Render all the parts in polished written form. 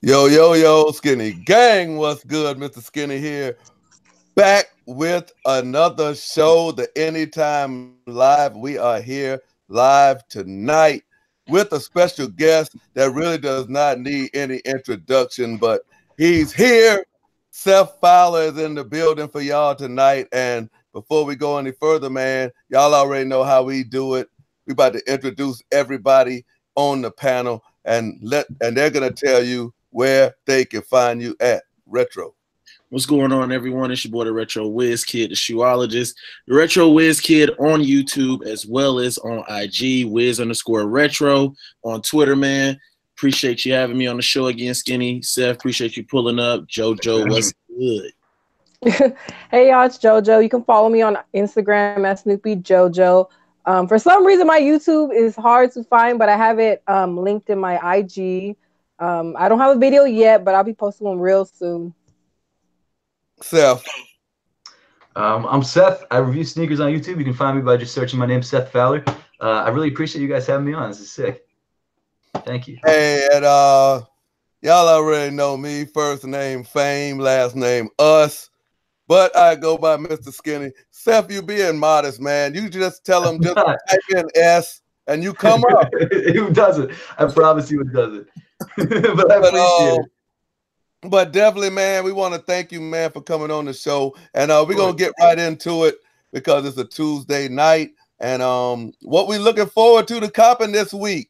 Yo, yo, yo, Skinny Gang, what's good? Mr. Skinny here, back with another show, the Anytime Live. We are here live tonight with a special guest that really does not need any introduction, but he's here. Seth Fowler is in the building for y'all tonight. And before we go any further, man, y'all already know how we do it. We about to introduce everybody on the panel and they're gonna tell you where they can find you at. Retro. What's going on, everyone? It's your boy, the Retro Wiz Kid, the shoeologist. The Retro Wiz Kid on YouTube as well as on IG, Wiz_Retro on Twitter, man. Appreciate you having me on the show again, Skinny. Seth, appreciate you pulling up. Jojo, what's good? Hey, y'all, it's Jojo. You can follow me on Instagram at Snoopy Jojo. For some reason, my YouTube is hard to find, but I have it linked in my IG. I don't have a video yet, but I'll be posting one real soon. Seth. I'm Seth. I review sneakers on YouTube. You can find me by just searching my name, Seth Fowler. I really appreciate you guys having me on. This is sick. Thank you. Hey, and y'all already know me. First name Fame, last name Us. But I go by Mr. Skinny. Seth, you being modest, man. You just tell them just type in S and you come up. Who doesn't? I promise you it doesn't. But I appreciate it. But definitely, man, we want to thank you, man, for coming on the show. And we're going to get right into it because it's a Tuesday night. And what we looking forward to copping this week.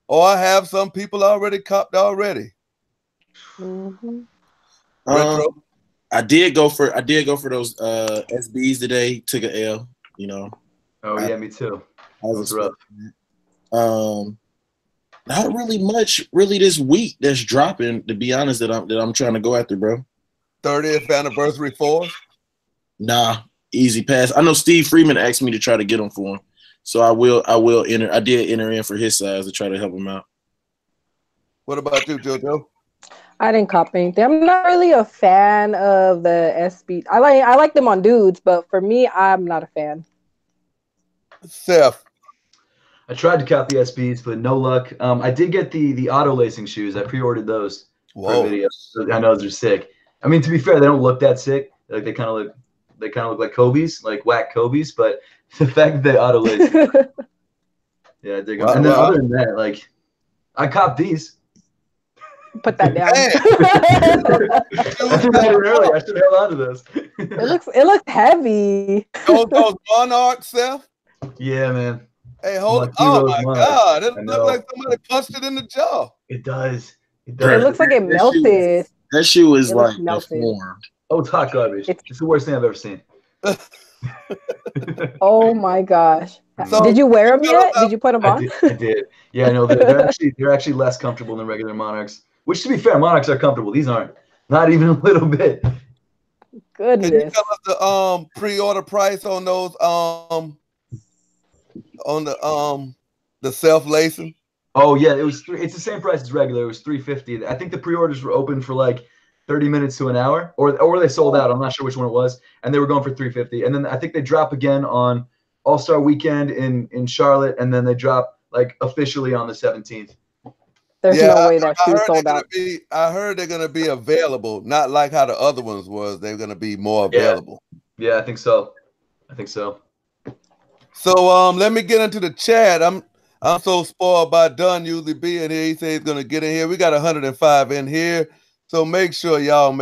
Or I have some people already copped already. Mm-hmm. I did go for those SBs today. Took an L, you know. Oh yeah, me too. That was rough. Not really much this week that's dropping, to be honest, that I'm trying to go after, bro. 30th anniversary for? Nah, easy pass. I know Steve Freeman asked me to try to get them for him. So I will enter. I did enter in for his size to try to help him out. What about you, Jojo? I didn't cop anything. I'm not really a fan of the SB. I like them on dudes, but for me, I'm not a fan. Seth. I tried to cop the SBs, but no luck. I did get the auto lacing shoes. I pre-ordered those for a video. So I know those are sick. I mean, to be fair, they don't look that sick. Like they kind of look like Kobe's, like whack Kobe's. But the fact that they auto lace, yeah, I dig them. And then other than that, like I copped these. Put that down. I should have earlier. I should have held on to this. It looks heavy. Those monarchs, Seth? Yeah, man. Hey, hold on. Oh my God. It looks like somebody punched it in the jaw. It does. It looks like it melted. That shoe is like deformed. Oh, it's hot garbage. It's the worst thing I've ever seen. Oh my gosh. So, did you wear them yet? Did you put them on? I did. Yeah, no, they're actually less comfortable than regular Monarchs. Which, to be fair, Monarchs are comfortable. These aren't. Not even a little bit. Goodness. Can you tell us the pre-order price on those on the self-lacing? Oh yeah, it's the same price as regular. It was $350. I think the pre-orders were open for like 30 minutes to an hour, or they sold out. I'm not sure which one it was, and they were going for $350. And then I think they drop again on All-Star Weekend in Charlotte, and then they drop like officially on the 17th. There's no way that shoe sold out. I heard they're gonna be available, not like how the other ones was. They're gonna be more available. Yeah, I think so. So let me get into the chat. I'm so spoiled by Dunn usually being here. He said he's gonna get in here. We got 105 in here. So make sure y'all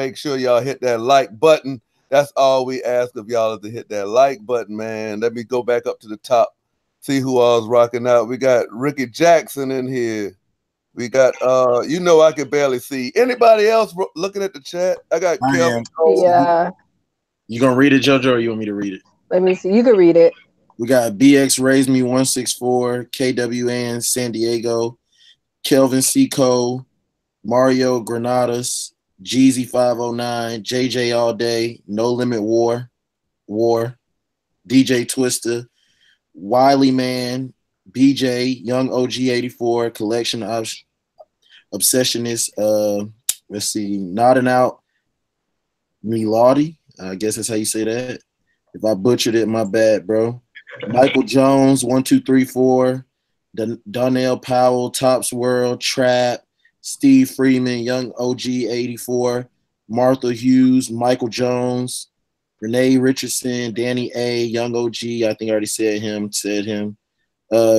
hit that like button. That's all we ask of y'all is to hit that like button, man. Let me go back up to the top, see who all's rocking out. We got Ricky Jackson in here. We got I can barely see. Anybody else looking at the chat? I got Kelvin. Yeah. You gonna read it, Jojo, or you want me to read it? Let me see. You can read it. We got BX Raise Me 164, KWN San Diego, Kelvin C. Cole, Mario Granadas, Jeezy 509, JJ All Day, No Limit War, DJ Twister, Wiley Man, BJ, Young OG 84, Collection Obsessionist, let's see, Nodding Out, Miladi, I guess that's how you say that. If I butchered it, my bad, bro. Michael Jones, 1234, Donnell Powell, Tops World, Trap, Steve Freeman, Young OG 84, Martha Hughes, Michael Jones, Renee Richardson, Danny A, Young OG. I think I already said him.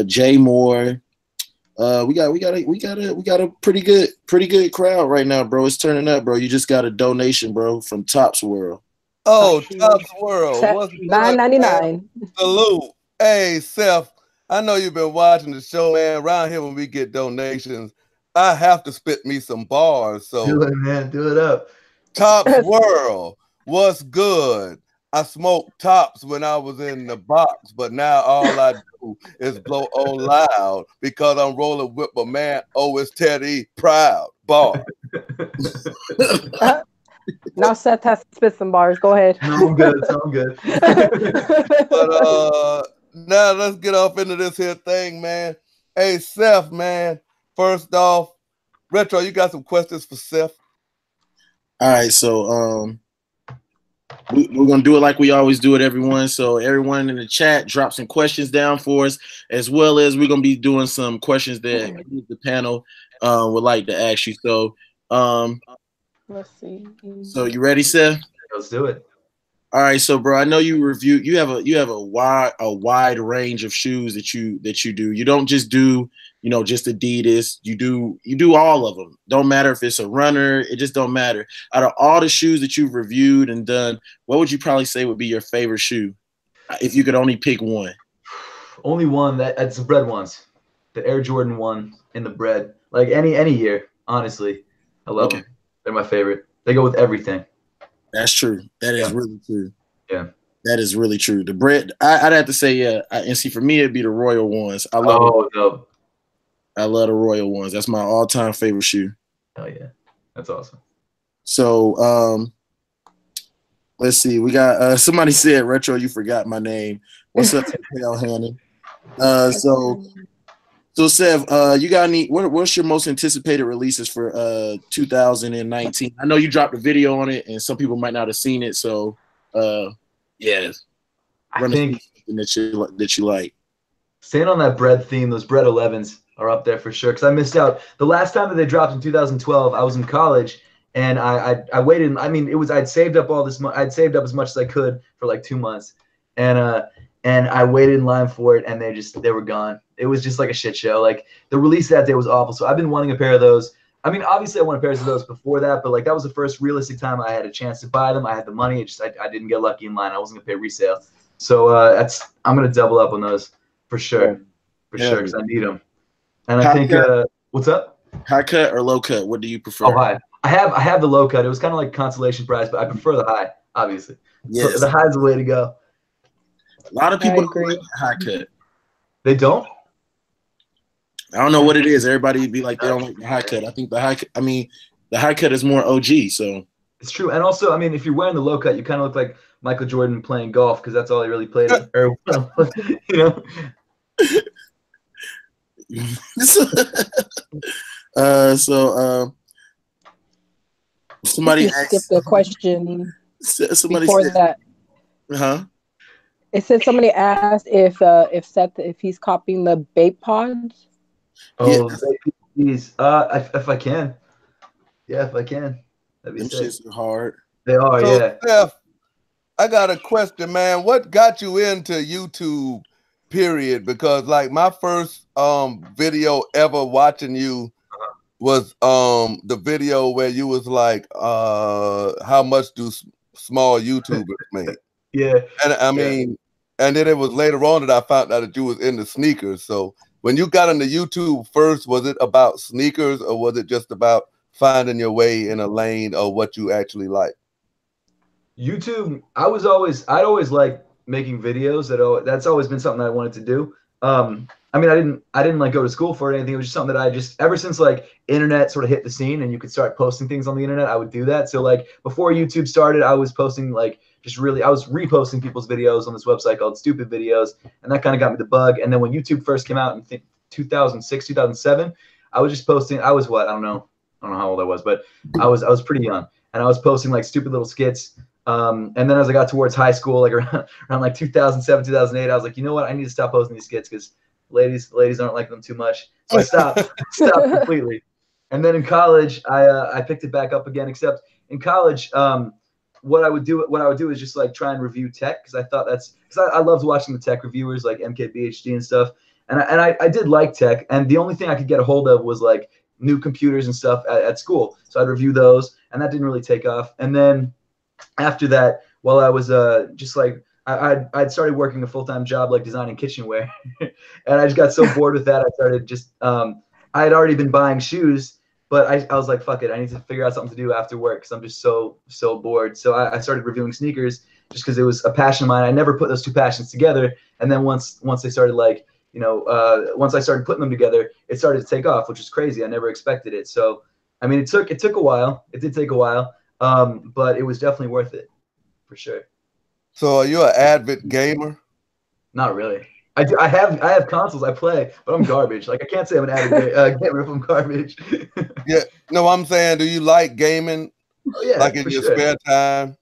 Jay Moore. We got a pretty good crowd right now, bro. It's turning up, bro. You just got a donation, bro, from Topps World. Oh, Topps World. What's $9.99. Salute. Hey, Seth, I know you've been watching the show, man. Around here when we get donations, I have to spit me some bars. So do it, man. Do it up. Topps World, what's good? I smoked tops when I was in the box, but now all I do is blow on loud because I'm rolling with my man. Oh, it's Teddy Proud. Bar. Now Seth has to spit some bars. Go ahead. No, I'm good. I'm good. But now let's get off into this here thing, man. Hey, Seth, man. First off, Retro, you got some questions for Seth? All right, so we're gonna do it like we always do it, everyone. So everyone in the chat, drop some questions down for us, as well as we're gonna be doing some questions that the panel would like to ask you. So let's see. So you ready, Seth? Let's do it. All right, so bro, I know you review. You have a wide range of shoes that you do. You don't just do just Adidas. You do all of them. Don't matter if it's a runner. It just don't matter. Out of all the shoes that you've reviewed and done, what would you probably say would be your favorite shoe, if you could only pick one? Only one. That's the bread ones. The Air Jordan 1 in the bread. Like any year, honestly, I love them. They're my favorite. They go with everything. That's true. That is really true. Yeah. That is really true. The bread, I'd have to say, yeah. And see, for me, it'd be the Royal ones. I love the Royal ones. That's my all-time favorite shoe. Oh yeah, that's awesome. So, let's see. We got somebody said, "Retro, you forgot my name." What's up, Pale Hannon? So Seth, you got any? What's your most anticipated releases for 2019? I know you dropped a video on it, and some people might not have seen it. So, yeah, I think that you like. Staying on that bread theme, those bread 11s are up there for sure. Because I missed out the last time that they dropped in 2012. I was in college, and I waited. I mean, I'd saved up all this. I'd saved up as much as I could for like 2 months, and I waited in line for it, and they were gone. It was just like a shit show. Like the release that day was awful. So I've been wanting a pair of those. I mean, obviously I wanted pairs of those before that, but like that was the first realistic time I had a chance to buy them. I had the money. I didn't get lucky in line. I wasn't gonna pay resale. So I'm gonna double up on those for sure, sure, because I need them. And I think what's up? High cut or low cut? What do you prefer? Oh, high. I have the low cut. It was kind of like consolation prize, but I prefer the high. Obviously, yes. The high's the way to go. A lot of people don't like the high cut. They don't? I don't know what it is. Everybody be like, they don't like the high cut. I think the high cut is more OG. So it's true. And also, I mean, if you're wearing the low cut, you kind of look like Michael Jordan playing golf because that's all he really played. Somebody skipped the question. Somebody before said, that. Huh? It said somebody asked if Seth, if he's copying the vape pods. Oh, please. If I can. Yeah, if I can. That'd be sick. Shits are hard. They are, so, yeah. Steph, I got a question, man. What got you into YouTube, period? Because like my first video ever watching you was the video where you was like, how much do small YouTubers make? Yeah. And I mean, and then it was later on that I found out that you was into sneakers. So when you got into YouTube first, was it about sneakers or was it just about finding your way in a lane of what you actually like? YouTube, I'd always like making videos. That's always been something that I wanted to do. I mean, I didn't like go to school for it or anything. It was just something that I just, ever since like internet sort of hit the scene and you could start posting things on the internet, I would do that. So like before YouTube started, I was posting like I was reposting people's videos on this website called Stupid Videos, and that kind of got me the bug. And then when YouTube first came out in 2006, 2007, I was just posting. I was what? I don't know how old I was, but I was pretty young, and I was posting like stupid little skits. And then as I got towards high school, like around like 2007, 2008, I was like, you know what? I need to stop posting these skits because ladies aren't like them too much. So I stopped completely. And then in college, I picked it back up again. Except in college, what I would do is just like try and review tech because I thought because I loved watching the tech reviewers like MKBHD and stuff. And I did like tech, and the only thing I could get a hold of was like new computers and stuff at school. So I'd review those, and that didn't really take off. And then after that, while I was just like I'd started working a full-time job like designing kitchenware, and I just got so bored with that. I started just I had already been buying shoes, but I was like, fuck it, I need to figure out something to do after work because I'm just so bored. So I started reviewing sneakers just because it was a passion of mine. I never put those two passions together, and then once they started like once I started putting them together, it started to take off, which was crazy. I never expected it. So, I mean, it took a while. It did take a while, but it was definitely worth it, for sure. So, are you an avid gamer? Not really. I have consoles. I play, but I'm garbage. Like I can't say I'm an avid gamer if I'm garbage. Yeah. No, I'm saying, do you like gaming? Oh, yeah, like in your spare time?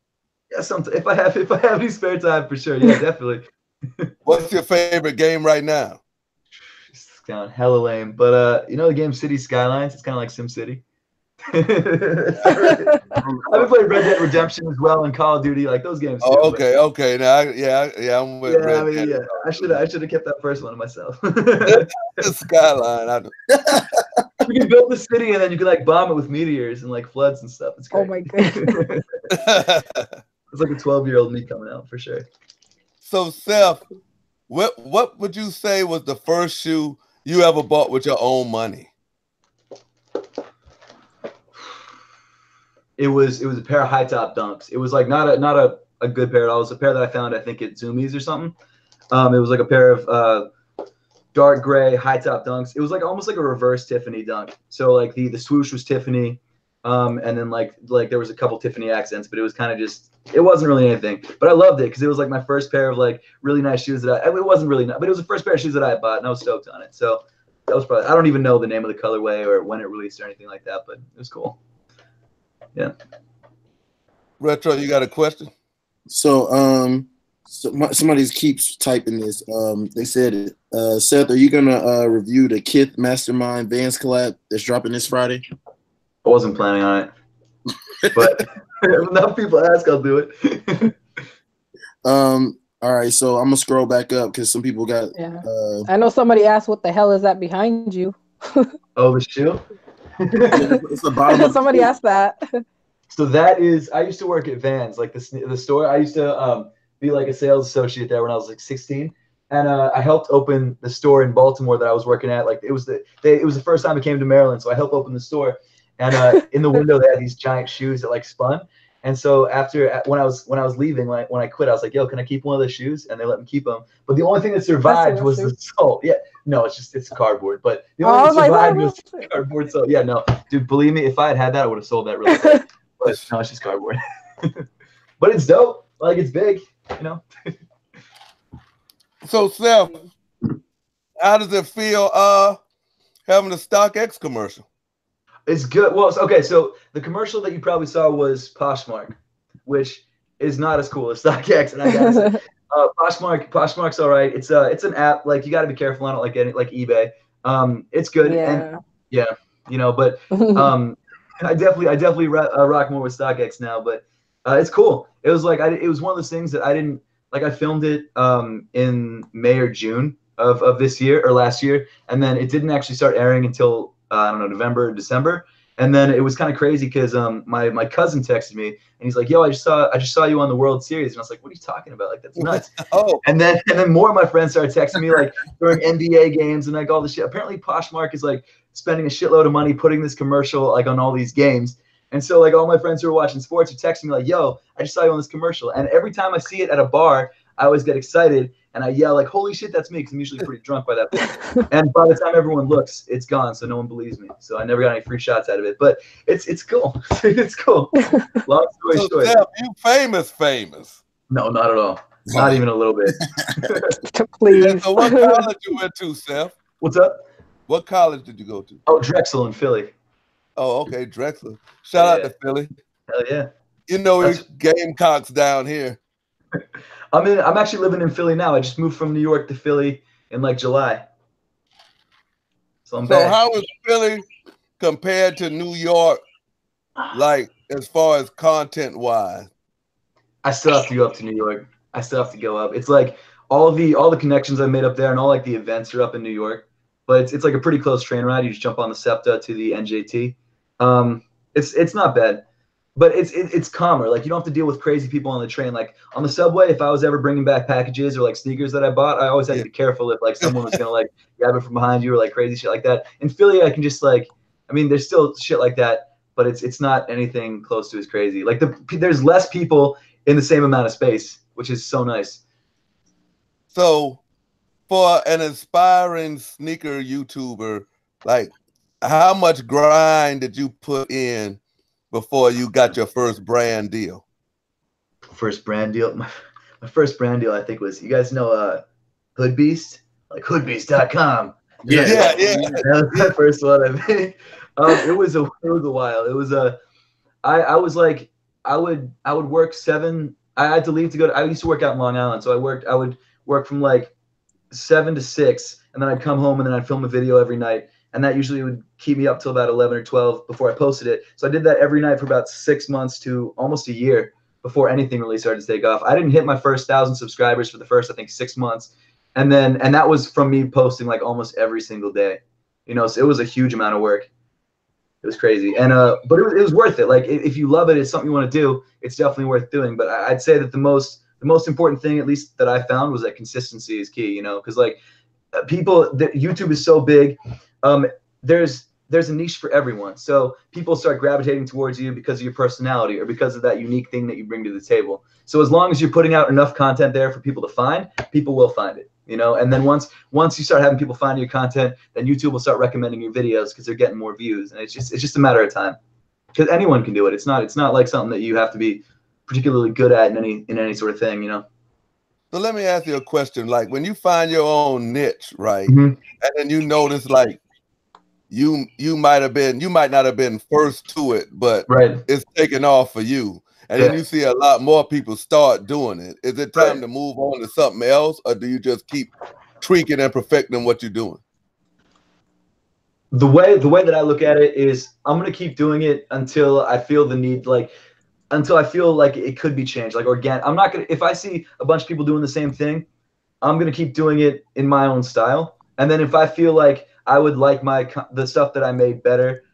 Yeah, sometimes if I have any spare time, for sure. Yeah, definitely. What's your favorite game right now? It's kind of hella lame, but the game City Skylines. It's kind of like SimCity. I've been playing Red Dead Redemption as well and Call of Duty, like those games. Oh, too, okay. Now, I'm with Red Dead. Yeah. I should have kept that first one to myself. Skyline. You can build the city and then you can like bomb it with meteors and like floods and stuff. It's great. Oh my goodness. It's like a 12-year-old me coming out for sure. So, Seth, what would you say was the first shoe you ever bought with your own money? It was a pair of high top dunks. It was like not a good pair at all. It was a pair that I found, I think, at Zoomies or something. It was like a pair of dark gray high top dunks. It was like almost like a reverse Tiffany dunk. So like the swoosh was Tiffany, and then like there was a couple Tiffany accents, but it was kind of just, it wasn't really anything. But I loved it because it was like my first pair of like really nice shoes that it wasn't really nice, but it was the first pair of shoes that I had bought, and I was stoked on it. So that was probably, I don't even know the name of the colorway or when it released or anything like that, but it was cool. Yeah. Retro, you got a question? So somebody keeps typing this. They said, Seth, are you gonna review the Kith Mastermind Vans collab that's dropping this Friday? I wasn't planning on it, but if enough people ask, I'll do it. All right, so I'm gonna scroll back up because some people got. Yeah. I know somebody asked, "What the hell is that behind you?" Oh, the shoe. It's the bottom of somebody asked that. So that is, I used to work at Vans, like the store. I used to be like a sales associate there when I was like 16, and I helped open the store in Baltimore that I was working at. Like it was the first time I came to Maryland, so I helped open the store. And in the window they had these giant shoes that like spun. And so when I was leaving, when I quit, I was like, "Yo, can I keep one of the shoes?" And they let me keep them. But the only thing that survived was the sole. Yeah, no, it's cardboard. But the only thing that survived was the cardboard sole. Yeah, no, dude, believe me, if I had that, I would have sold that really quick. But no, it's just cardboard. But it's dope. Like it's big, you know. So, Seth, how does it feel having a StockX commercial? It's good. Well, okay, so the commercial that you probably saw was Poshmark, which is not as cool as StockX. And I gotta say, Poshmark's all right. It's an app. Like you got to be careful on it, like eBay. It's good. Yeah. And yeah, but I definitely rock more with StockX now. But it's cool. It was like it was one of those things that I didn't like. I filmed it in May or June of this year or last year, and then it didn't actually start airing until I don't know, November, December. And then it was kind of crazy because my cousin texted me and he's like, "Yo, I just saw you on the World Series." And I was like, "What are you talking about? Like that's nuts." Oh. And then more of my friends started texting me like during NBA games and like all this shit. Apparently Poshmark is like spending a shitload of money putting this commercial like on all these games. And so like all my friends who are watching sports are texting me like, "Yo, I just saw you on this commercial." And every time I see it at a bar, I always get excited and I yell like, "Holy shit, that's me!" Because I'm usually pretty drunk by that point. And by the time everyone looks, it's gone, so no one believes me. So I never got any free shots out of it. But it's cool. It's cool. Long story short. Seth, you famous? No, not at all. Not even a little bit. Please. And so what college you went to, Seth? What's up? What college did you go to? Oh, Drexel in Philly. Oh, okay, Drexel. Shout out to Philly. Hell yeah. You know, it's Gamecocks down here. I'm actually living in Philly now. I just moved from New York to Philly in like July. So I'm back. How is Philly compared to New York, like as far as content wise? I still have to go up to New York. I still have to go up. It's like all the connections I made up there and all like the events are up in New York. But it's like a pretty close train ride. You just jump on the SEPTA to the NJT. It's not bad, but it's calmer. Like you don't have to deal with crazy people on the train. Like on the subway, if I was ever bringing back packages or like sneakers that I bought, I always had to be careful if like someone was gonna like grab it from behind you or like crazy shit like that. In Philly, I can just like, I mean, there's still shit like that, but it's not anything close to as crazy. Like there's less people in the same amount of space, which is so nice. So, for an aspiring sneaker YouTuber, like how much grind did you put in before you got your first brand deal? First brand deal? My first brand deal, I think, was, you guys know Hood Beast? Like hoodbeast.com. Yeah. That was my first one, I think. It was a while. It was I was like, I would work 7. I had to leave to go to, I used to work out in Long Island, so I would work from like 7 to 6, and then I'd come home and then I'd film a video every night, and that usually would keep me up till about 11 or 12 before I posted it. So I did that every night for about 6 months to almost a year before anything really started to take off. I didn't hit my first 1,000 subscribers for the first, I think, 6 months, and that was from me posting like almost every single day, you know. So it was a huge amount of work. It was crazy, and but it was worth it. Like if you love it, it's something you want to do, it's definitely worth doing. But I'd say that the most important thing, at least that I found, was that consistency is key, you know, because like YouTube is so big. There's a niche for everyone. So people start gravitating towards you because of your personality or because of that unique thing that you bring to the table. So as long as you're putting out enough content there for people to find, people will find it, you know. And then once you start having people find your content, then YouTube will start recommending your videos because they're getting more views. And it's just a matter of time, because anyone can do it. It's not like something that you have to be particularly good at in any sort of thing, you know. So let me ask you a question. Like when you find your own niche, right? Mm-hmm. And then you notice like you might not have been first to it, but right, it's taken off for you. And then you see a lot more people start doing it. Is it time to move on to something else, or do you just keep tweaking and perfecting what you're doing? The way that I look at it is I'm gonna keep doing it until I feel the need, like until I feel like it could be changed, like organic. I'm not gonna, if I see a bunch of people doing the same thing, I'm gonna keep doing it in my own style. And then if I feel like I would like the stuff that I made better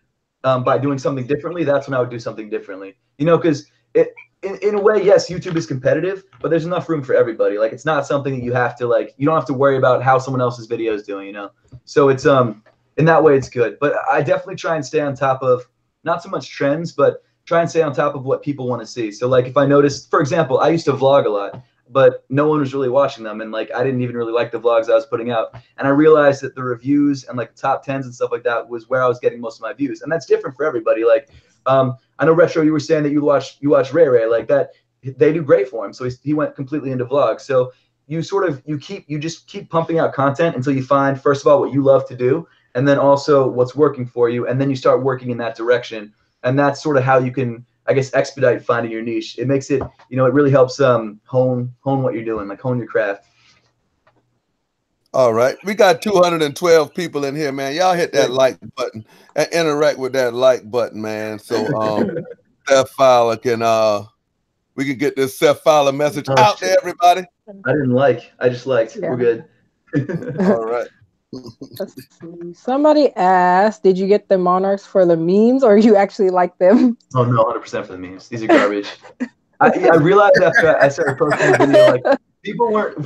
by doing something differently, that's when I would do something differently. You know, because in a way, yes, YouTube is competitive, but there's enough room for everybody. Like it's not something that you have to like. You don't have to worry about how someone else's video is doing. You know, so it's in that way it's good. But I definitely try and stay on top of not so much trends, but try and stay on top of what people want to see. So like if I noticed, for example, I used to vlog a lot, but no one was really watching them, and like I didn't even really like the vlogs I was putting out. And I realized that the reviews and like the top 10s and stuff like that was where I was getting most of my views, and that's different for everybody. Like I know Retro, you were saying that you watch Ray Ray, like that. They do great for him, so he went completely into vlogs. So you just keep pumping out content until you find, first of all, what you love to do, and then also what's working for you, and then you start working in that direction. And that's sort of how you can, I guess, expedite finding your niche. It makes it, you know, it really helps hone what you're doing, like hone your craft. All right, we got 212 people in here, man. Y'all hit that like button and interact with that like button, man. So Seth Fowler can we can get this Seth Fowler message out to everybody. I didn't like, I just liked. Yeah. We're good. All right. Let's see. Somebody asked, did you get the Monarchs for the memes, or you actually like them? Oh no, 100% for the memes. These are garbage. I realized after I started posting the video, like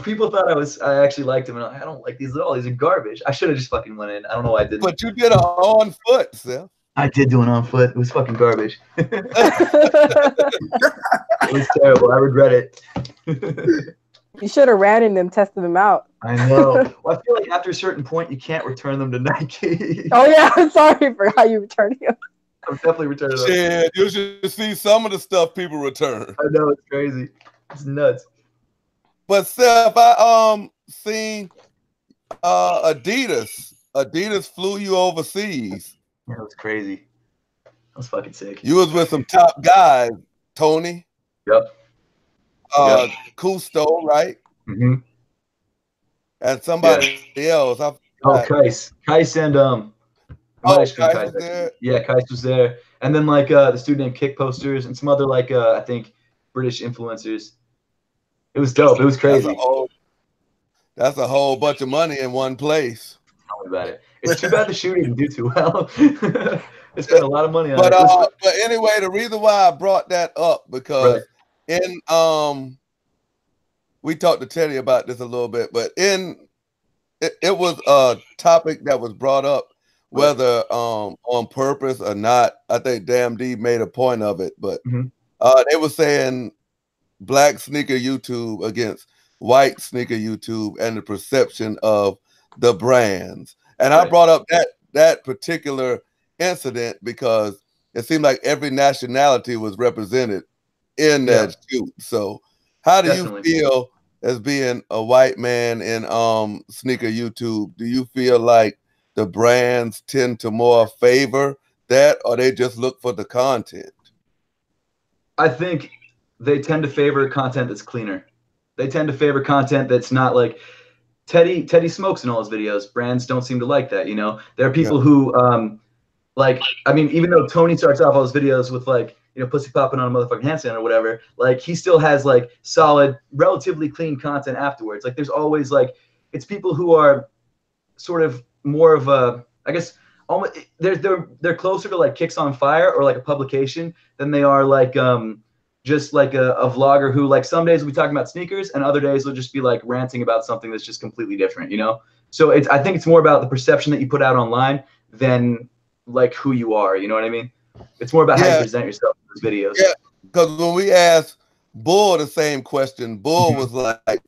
people thought I actually liked them, and I don't like these at all. These are garbage. I should have just fucking went in. I don't know why I didn't. But you did an on foot, Seth. I did do an on foot. It was fucking garbage. It was terrible. I regret it. You should have ran in them, tested them out. I know. Well, I feel like after a certain point, you can't return them to Nike. Oh yeah, I'm sorry for how you returned them. I'm definitely returning them. Yeah, you should see some of the stuff people return. I know, it's crazy. It's nuts. But Seth, I seen Adidas. Adidas flew you overseas. Yeah, it was crazy. That was fucking sick. You was with some top guys, Tony. Yep. Cousteau, right? Mm-hmm. And somebody else. Kais and Might have been Kai's there. Yeah, Kais was there. And then like the student named Kick posters and some other like I think British influencers. It was dope. It was crazy. That's a whole bunch of money in one place. Tell me about it. It's too bad the shoe didn't do too well. They spent a lot of money on it. But anyway, the reason why I brought that up because in we talked to Teddy about this a little bit, but it was a topic that was brought up, whether on purpose or not. I think Damn D made a point of it, but they were saying black sneaker YouTube against white sneaker YouTube and the perception of the brands. And I brought up that particular incident because it seemed like every nationality was represented in that shoot. So how do you feel as being a white man in sneaker YouTube? Do you feel like the brands tend to more favor that, or they just look for the content? I think they tend to favor content that's cleaner. They tend to favor content that's not like Teddy smokes in all his videos. Brands don't seem to like that, you know. There are people who like, I mean, even though Tony starts off all his videos with like, you know, pussy popping on a motherfucking handstand or whatever, like he still has like solid, relatively clean content afterwards. Like there's always like, it's people who are sort of more of a, I guess, almost they're closer to like Kicks on Fire or like a publication than they are like just like a vlogger who like some days will be talking about sneakers and other days will just be like ranting about something that's just completely different, you know? So I think it's more about the perception that you put out online than like who you are, you know what I mean? It's more about how you present yourself in those videos. Yeah, because when we asked Bull the same question, Bull was like,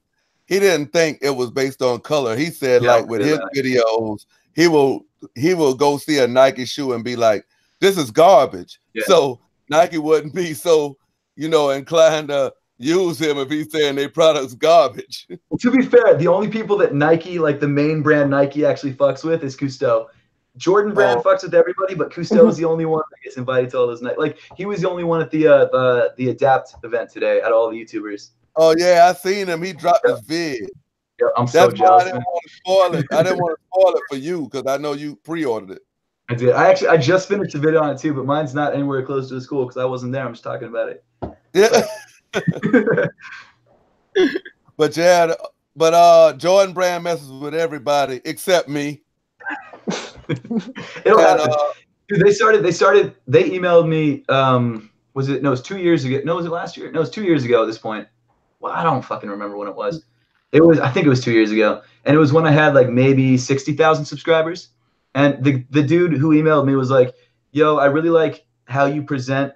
he didn't think it was based on color. He said like with his videos, he will go see a Nike shoe and be like, this is garbage. Yeah. So Nike wouldn't be so, you know, inclined to use him if he's saying their product's garbage. Well, to be fair, the only people that Nike, like the main brand Nike actually fucks with is Cousteau. Jordan brand fucks with everybody, but Cousteau is the only one that gets invited to all those nights. Like he was the only one at the Adapt event today at all the YouTubers. Oh yeah, I seen him. He dropped his vid. Yeah, I'm so jealous. I didn't want to spoil it. I didn't want to spoil it for you because I know you pre-ordered it. I did. I just finished a video on it too, but mine's not anywhere close to the school because I wasn't there. I'm just talking about it. Yeah. But yeah, Jordan Brand messes with everybody except me. It'll happen. Dude, they emailed me, was it 2 years ago? No, was it last year? No, it was 2 years ago at this point. Well, I don't fucking remember when it was. I think it was 2 years ago. And it was when I had like maybe 60,000 subscribers. And the dude who emailed me was like, yo, I really like how you present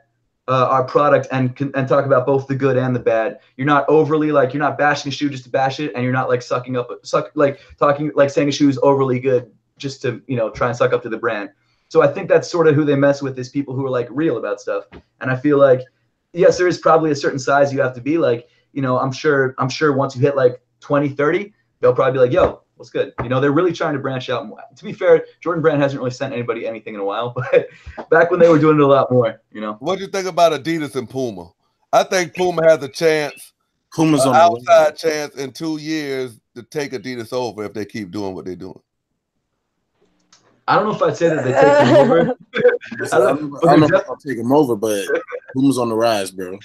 our product and talk about both the good and the bad. You're not overly like, you're not bashing a shoe just to bash it. And you're not like saying a shoe is overly good just to, you know, try and suck up to the brand. So I think that's sort of who they mess with, is people who are like real about stuff. And I feel like, yes, there is probably a certain size you have to be like, you know, I'm sure once you hit like 20, 30, they'll probably be like, yo, what's good? You know, they're really trying to branch out. To be fair, Jordan Brand hasn't really sent anybody anything in a while, but back when they were doing it a lot more, you know. What do you think about Adidas and Puma? I think Puma has a chance, Puma's on outside chance in 2 years to take Adidas over if they keep doing what they're doing. I don't know if I'd say that they take them over. I don't know if I'll take them over, but Puma's on the rise, bro.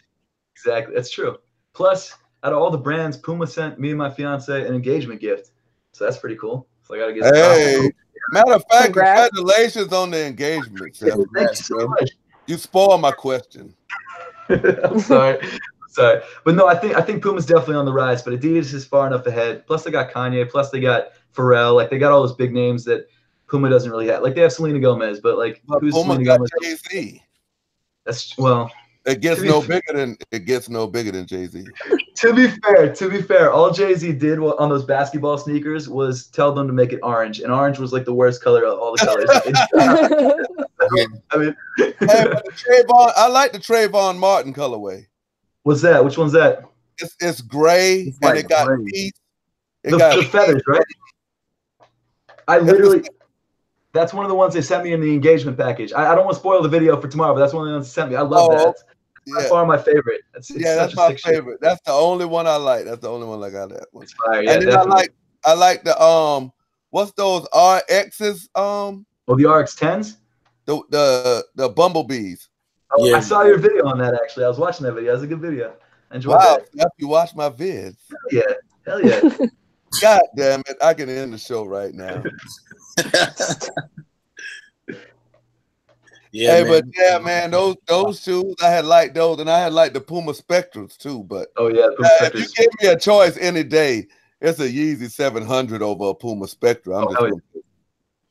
Exactly. That's true. Plus, out of all the brands, Puma sent me and my fiance an engagement gift. So that's pretty cool. So I got to get matter of fact, congratulations on the engagement. Thank you so much. You spoiled my question. I'm sorry. But no, I think Puma's definitely on the rise, but Adidas is far enough ahead. Plus they got Kanye, plus they got Pharrell. Like they got all those big names that Puma doesn't really have. Like they have Selena Gomez, but like who's Puma Selena got Gomez? Jay-Z. That's well. It gets no bigger than Jay-Z. To be fair, all Jay-Z did on those basketball sneakers was tell them to make it orange, and orange was like the worst color of all the colors. I mean, I like the Trayvon Martin colorway. What's that? Which one's that? It's gray and it got teeth. The feathers, right? I literally. That's one of the ones they sent me in the engagement package. I don't want to spoil the video for tomorrow, but that's one of the ones they sent me. I love that. By far my favorite. It's that's my favorite. Shit. That's the only one I like. That's the only one I got that one. Fire, yeah, and then I like the what's those RXs? Oh, the RX-10s? The bumblebees. Oh, yeah. I saw your video on that, actually. I was watching that video. That was a good video. I enjoyed that. You watch my vids. Hell yeah. God damn it. I can end the show right now. Yeah, hey, man. but yeah, man, those shoes, I had liked those, and I had liked the Puma Spectrals too. But if you give me a choice any day, it's a Yeezy 700 over a Puma Spectral.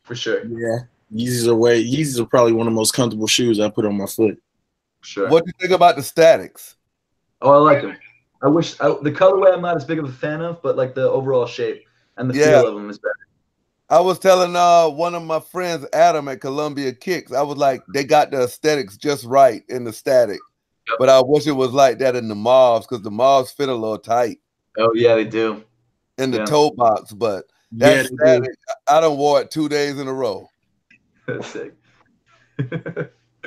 For sure. Yeah, Yeezys are probably one of the most comfortable shoes I put on my foot. Sure. What do you think about the statics? Oh, I like them. I wish the colorway I'm not as big of a fan of, but like the overall shape and the feel of them is better. I was telling one of my friends, Adam at Columbia Kicks, I was like, they got the aesthetics just right in the static. Yep. But I wish it was like that in the Mavs, because the Mavs fit a little tight. Oh, yeah, they do. In the toe box, but that static, I done wore it 2 days in a row. That's sick.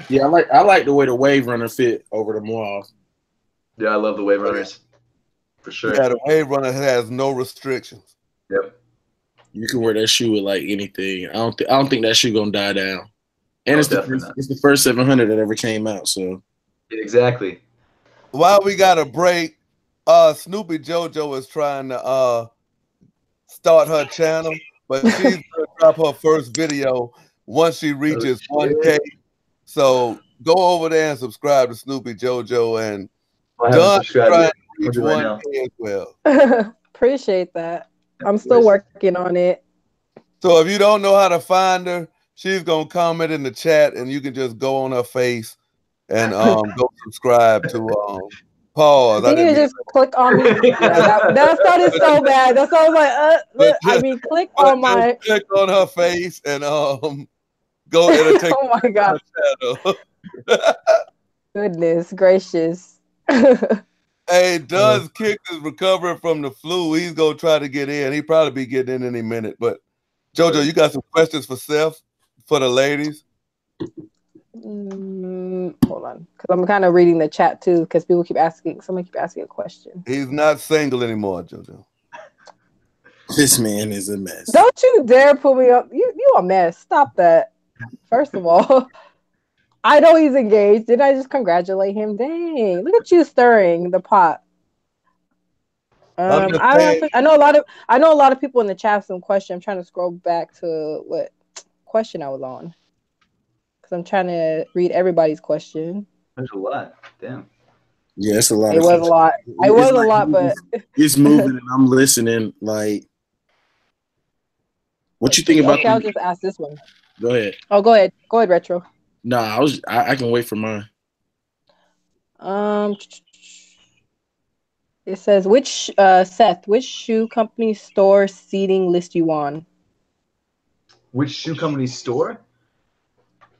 Yeah, I like the way the Wave Runner fit over the Mavs. Yeah, I love the Wave Runners. For sure. Yeah, the Wave Runner has no restrictions. Yep. You can wear that shoe with like anything. I don't think that shoe gonna die down. And it's the first 700 that ever came out. So exactly. While we got a break, Snoopy Jojo is trying to start her channel, but she's gonna drop her first video once she reaches 1K. So go over there and subscribe to Snoopy Jojo, and Don's trying to reach 1K as well. Appreciate that. I'm still working on it. So if you don't know how to find her, she's gonna comment in the chat, and you can just go on her face and go subscribe to pause. I think you just click on me. Yeah, that sounded so bad. That's why I was like, click on my click on her face and go and take. Oh my god! Goodness gracious. Hey, Does Kick is recovering from the flu. He's gonna try to get in. He probably be getting in any minute. But Jojo, you got some questions for Seth, for the ladies? Hold on, because I'm kind of reading the chat too. Because people keep asking. Somebody keep asking a question. He's not single anymore, Jojo. This man is a mess. Don't you dare put me up. You a mess. Stop that. First of all. I know he's engaged. Didn't I just congratulate him? Dang, look at you stirring the pot. I know a lot of people in the chat have some question. I'm trying to scroll back to what question I was on, because I'm trying to read everybody's question. There's a lot. Damn. Yeah, it's a lot. It was a lot. It was a lot, but it's moving and I'm listening. Like, what you think about? Okay, I'll just ask this one. Go ahead. Oh, go ahead. Go ahead, Retro. Nah, I can wait for mine. It says Seth, which shoe company store seating list you on? Which shoe company store?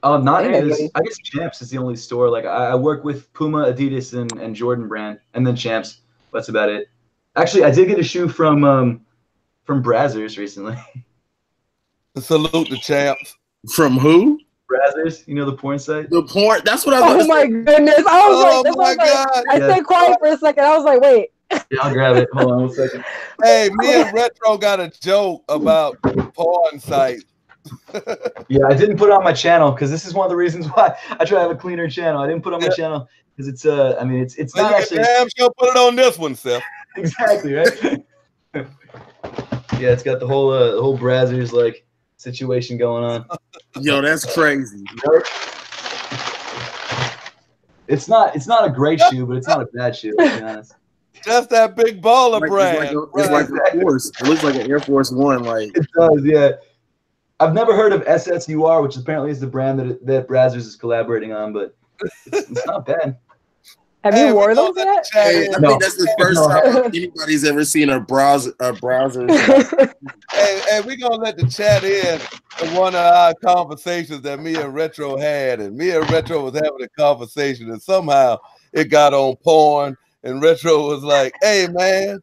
Not Adidas. I guess Champs is the only store. Like I work with Puma, Adidas, and Jordan brand, and then Champs. That's about it. Actually, I did get a shoe from Brazzers recently. Salute the Champs. From who? Brazzers, you know the porn site? The porn? That's what I was. Oh my goodness! I stayed quiet for a second. I was like, wait. Yeah, I'll grab it. Hold on 1 second. Hey, me and Retro got a joke about porn sites. Yeah, I didn't put it on my channel because this is one of the reasons why I try to have a cleaner channel. I didn't put it on my channel because it's I mean it's not actually. Damn sure put it on this one, Seth. Exactly right. Yeah, it's got the whole Brazzers like situation going on. Yo, that's crazy. It's not a great shoe, but it's not a bad shoe, to be honest. Just that big baller brand. It's like a Force. It looks like an Air Force One. Like it does, yeah. I've never heard of SSUR, which apparently is the brand that Brazzers is collaborating on, but it's not bad. Have you worn those yet? I think that's the first time anybody's ever seen a browser. Hey, we're gonna let the chat in on one of our conversations that me and Retro had, and me and Retro was having a conversation, and somehow it got on porn, and Retro was like, "Hey man,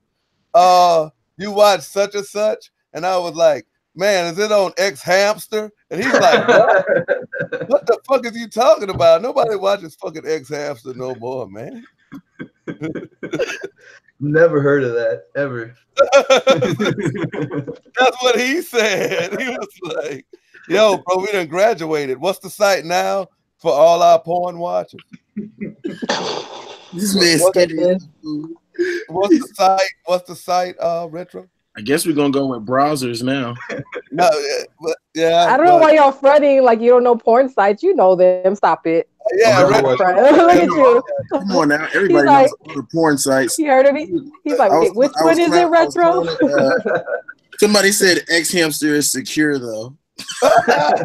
you watch such and such?" And I was like, "Man, is it on X Hamster?" And he's like, "What? What the fuck is you talking about? Nobody watches fucking X Hamster no more, man." Never heard of that ever. That's what he said. He was like, Yo, bro, we done graduated. What's the site now for all our porn watchers? This man's skinny. What's the site, Retro? I guess we're gonna go with browsers now. No, yeah. I don't know why y'all fronting like you don't know porn sites. You know them. Stop it. Yeah, Look at you. Come on now, everybody knows all the porn sites. He heard of me. He's like, wait, which one is it, Retro? Somebody said X Hamster is secure though. That's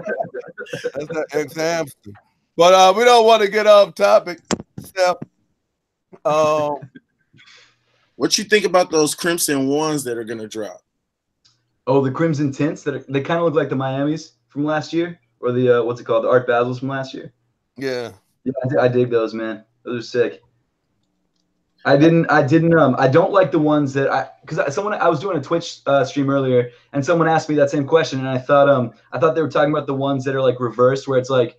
an X Hamster. But we don't want to get off topic, Steph. What you think about those crimson ones that are gonna drop? Oh, the crimson tints they kind of look like the Miamis from last year, or the what's it called, the Art Basels from last year. Yeah, I dig those, man. Those are sick. I don't like the ones that I was doing a Twitch stream earlier, and someone asked me that same question, and I thought they were talking about the ones that are like reversed, where it's like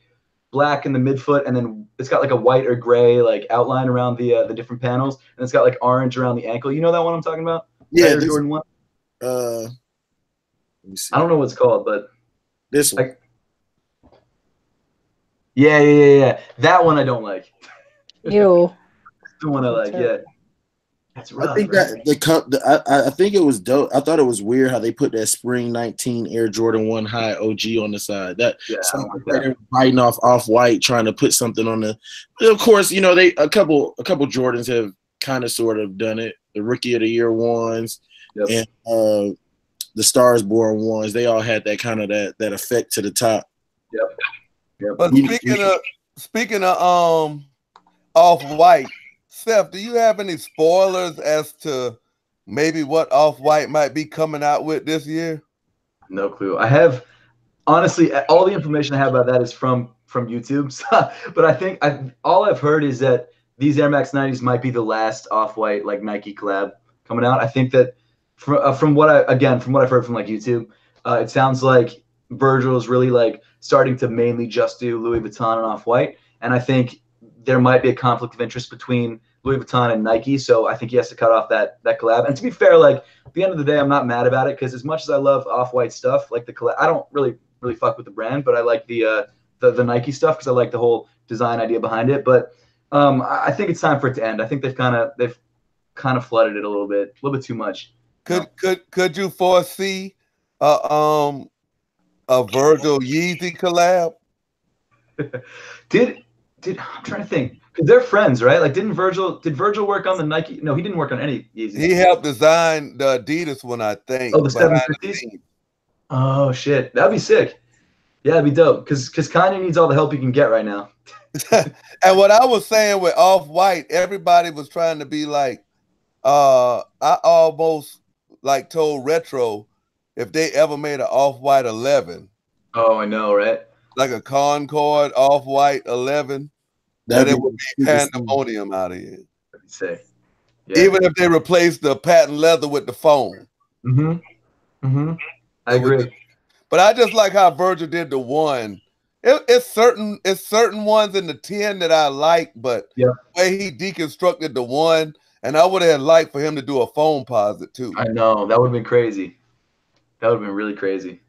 black in the midfoot, and then it's got like a white or gray like outline around the different panels, and it's got like orange around the ankle. You know that one I'm talking about? Yeah, Jordan one. Let me see. I don't know what it's called, but this one. Yeah. That one I don't like. Ew. The one I like, yeah. That's rough, I think right? I think it was dope. I thought it was weird how they put that Spring 19 Air Jordan 1 High OG on the side. That they're biting off white, trying to put something on the. Of course, you know a couple Jordans have kind of sort of done it. The Rookie of the Year ones, and the Stars Born ones. They all had that kind of that effect to the top. Yep. But speaking of Off-White, Steph, do you have any spoilers as to maybe what Off-White might be coming out with this year? No clue. I have, honestly, all the information I have about that is from YouTube. But I think all I've heard is that these Air Max 90s might be the last Off-White like Nike collab coming out. I think that from what I've heard from like YouTube, it sounds like Virgil is really like starting to mainly just do Louis Vuitton and Off-White, and I think there might be a conflict of interest between Louis Vuitton and Nike, so I think he has to cut off that collab. And to be fair, like at the end of the day, I'm not mad about it, because as much as I love Off-White stuff, like the collab, I don't really fuck with the brand, but I like the Nike stuff because I like the whole design idea behind it. But I think it's time for it to end. I think they've kind of flooded it a little bit too much. Could you foresee a Virgil Yeezy collab? I'm trying to think, because they're friends, right? Like, did Virgil work on the Nike? No, he didn't work on any Yeezy. He helped design the Adidas one, I think. Oh, the 750s? Oh, shit. That'd be sick. Yeah, that'd be dope, because Kanye needs all the help he can get right now. And what I was saying with Off-White, everybody was trying to be like, I almost like told Retro if they ever made an Off-White 11. Oh, I know, right? Like a Concord Off-White 11. That it would be pandemonium out of here. That'd be sick. Yeah. Even if they replaced the patent leather with the foam. I agree. But I just like how Virgil did the one. It's certain ones in the 10 that I like, but the way he deconstructed the one, and I would have liked for him to do a foam posit too. I know. That would have been crazy. That would have been really crazy.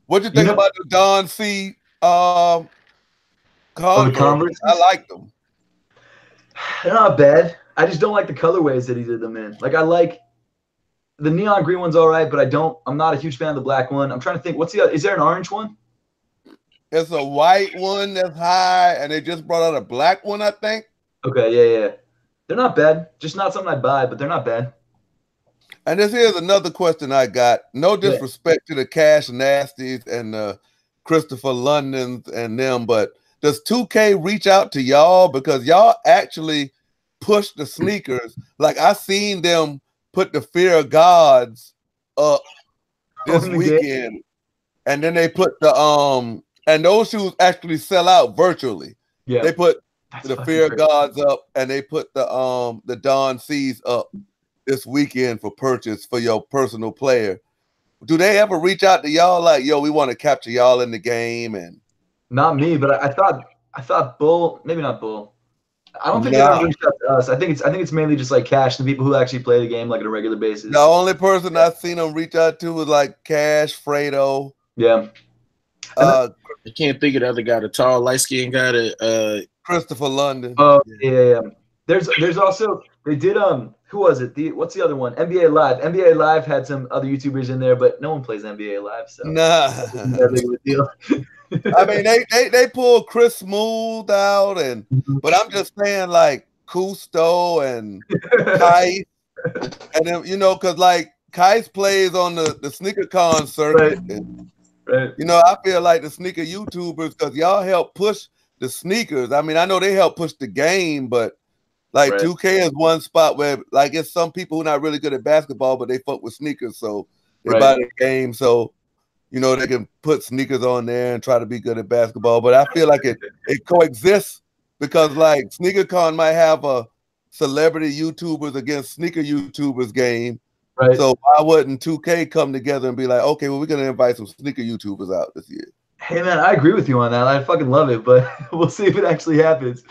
What'd you think about the Don C Converse? I like them. They're not bad. I just don't like the colorways that he did them in. Like, I like the neon green one's all right, but I'm not a huge fan of the black one. I'm trying to think. Is there an orange one? It's a white one that's high, and they just brought out a black one, I think. Okay, yeah. They're not bad. Just not something I'd buy, but they're not bad. And here's another question I got. No disrespect to the Cash Nasties and the Christopher Londons and them, but does 2K reach out to y'all? Because y'all actually push the sneakers. Like, I seen them put the Fear of Gods up this weekend. And then they put the and those shoes actually sell out virtually. Yeah. They put the Fear of Gods up, and they put the Don C's up this weekend for purchase for your personal player. Do they ever reach out to y'all like, yo, we want to capture y'all in the game? And not me, but I thought Bull, maybe not Bull. I don't think they ever reached out to us. I think it's mainly just like Cash, the people who actually play the game like on a regular basis. The only person I've seen them reach out to was like Cash, Fredo. Yeah. I can't think of the other guy, the tall, light-skinned guy that Christopher London. Oh yeah. There's also they did who was it? What's the other one? NBA Live. NBA Live had some other YouTubers in there, but no one plays NBA Live, so nah. That big of a deal. I mean, they pulled Chris Smooth out, but I'm just saying like Cousteau and Kai, and then because like Kais plays on the sneaker con circuit, right. I feel like the sneaker YouTubers, because y'all help push the sneakers. I mean, I know they help push the game, but like 2K is one spot where like it's some people who are not really good at basketball, but they fuck with sneakers, so they buy the game, so they can put sneakers on there and try to be good at basketball. But I feel like it coexists, because like SneakerCon might have a celebrity YouTubers against sneaker YouTubers game. Right. So why wouldn't 2K come together and be like, okay, well, we're gonna invite some sneaker YouTubers out this year? Hey man, I agree with you on that. I fucking love it, but we'll see if it actually happens.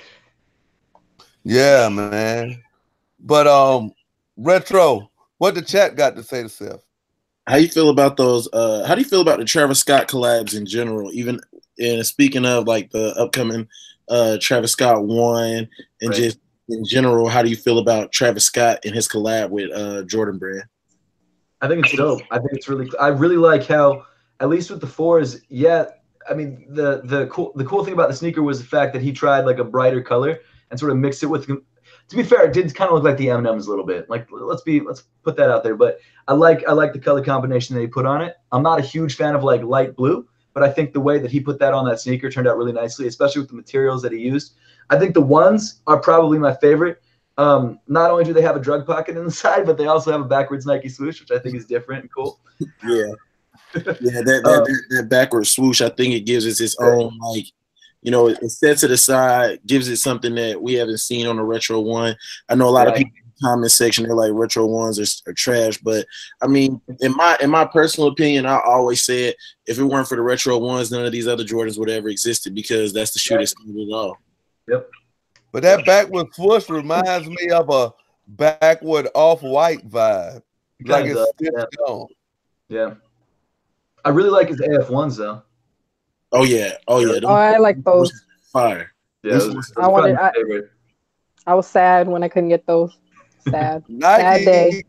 Yeah, man. But Retro, what the chat got to say to Seth? How you feel about those? How do you feel about the Travis Scott collabs in general? Even speaking of like the upcoming Travis Scott one, and just in general, how do you feel about Travis Scott and his collab with Jordan Brand? I think it's dope. I think it's I really like how, at least with the fours, I mean the cool thing about the sneaker was the fact that he tried like a brighter color and sort of mixed it with. To be fair, it did kind of look like the M&Ms a little bit. Like let's put that out there. But I like the color combination that he put on it. I'm not a huge fan of like light blue, but I think the way that he put that on that sneaker turned out really nicely, especially with the materials that he used. I think the ones are probably my favorite. Not only do they have a drug pocket in the side, but they also have a backwards Nike swoosh, which I think is different and cool. Yeah, that backwards swoosh, I think it gives it its own like. It sets it aside, gives it something that we haven't seen on the retro one. I know a lot of people in the comment section, they're like retro ones are trash, but I mean, in my personal opinion, I always said if it weren't for the retro ones, none of these other Jordans would ever existed, because that's the shoe that started it all. Yep. But that backward swoosh reminds me of a backward off-white vibe, like it's stitched on. Yeah. I really like his AF1s though. Oh yeah. I like those. Fire. Yeah, I was sad when I couldn't get those. Sad. Sad day.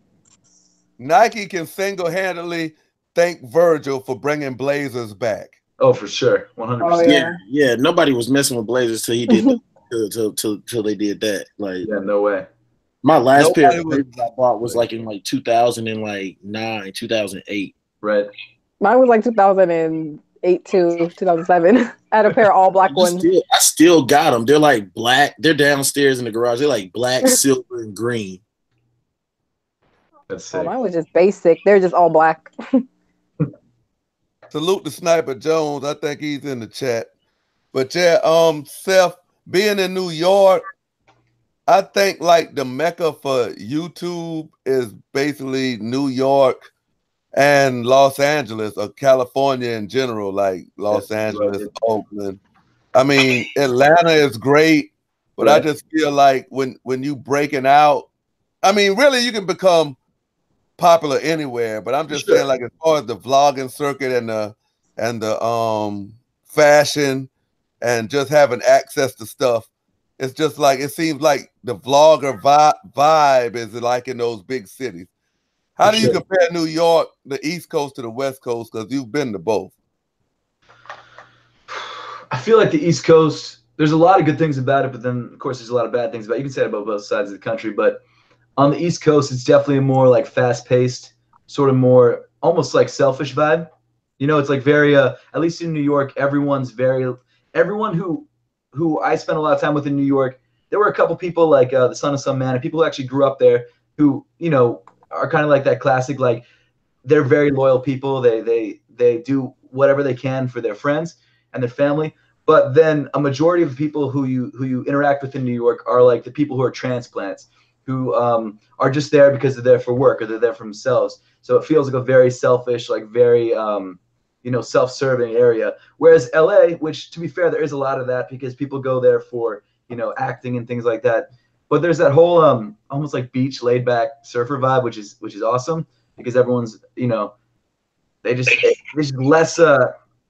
Nike can single-handedly thank Virgil for bringing Blazers back. Oh, for sure, 100%. Oh, yeah. Nobody was messing with Blazers till he did till they did that. Like, no way. My last pair of Blazers I bought was like in like 2009, 2008. Right. Mine was like 2008 to 2007. I had a pair of all black ones. I still got them. They're like black. They're downstairs in the garage. They're like black, silver, and green. That's sick. Mine was just basic. They're just all black. Salute to Sniper Jones. I think he's in the chat. But yeah, Seth, being in New York, I think like the mecca for YouTube is basically New York and Los Angeles, or California in general, like Los Angeles, Oakland. I mean, Atlanta is great, but I just feel like when you breaking out, I mean, really you can become popular anywhere, but I'm just saying, like, as far as the vlogging circuit and the fashion and just having access to stuff, it's just like, it seems like the vlogger vibe is like in those big cities. How do you compare New York, the East Coast, to the West Coast? Because you've been to both. I feel like the East Coast, there's a lot of good things about it, but then, of course, there's a lot of bad things about it. You can say it about both sides of the country, but on the East Coast, it's definitely a more like fast-paced, sort of more almost like selfish vibe. It's like very, at least in New York, everyone who I spent a lot of time with in New York, there were a couple people like the son of some man, and people who actually grew up there who, are kind of like that classic, like they're very loyal people. They do whatever they can for their friends and their family. But then a majority of the people who you interact with in New York are like the people who are transplants, who are just there because they're there for work or they're there for themselves. So it feels like a very selfish, like very self-serving area. Whereas LA, which to be fair, there is a lot of that because people go there for acting and things like that. But there's that whole almost like beach laid back surfer vibe, which is awesome because everyone's they're just less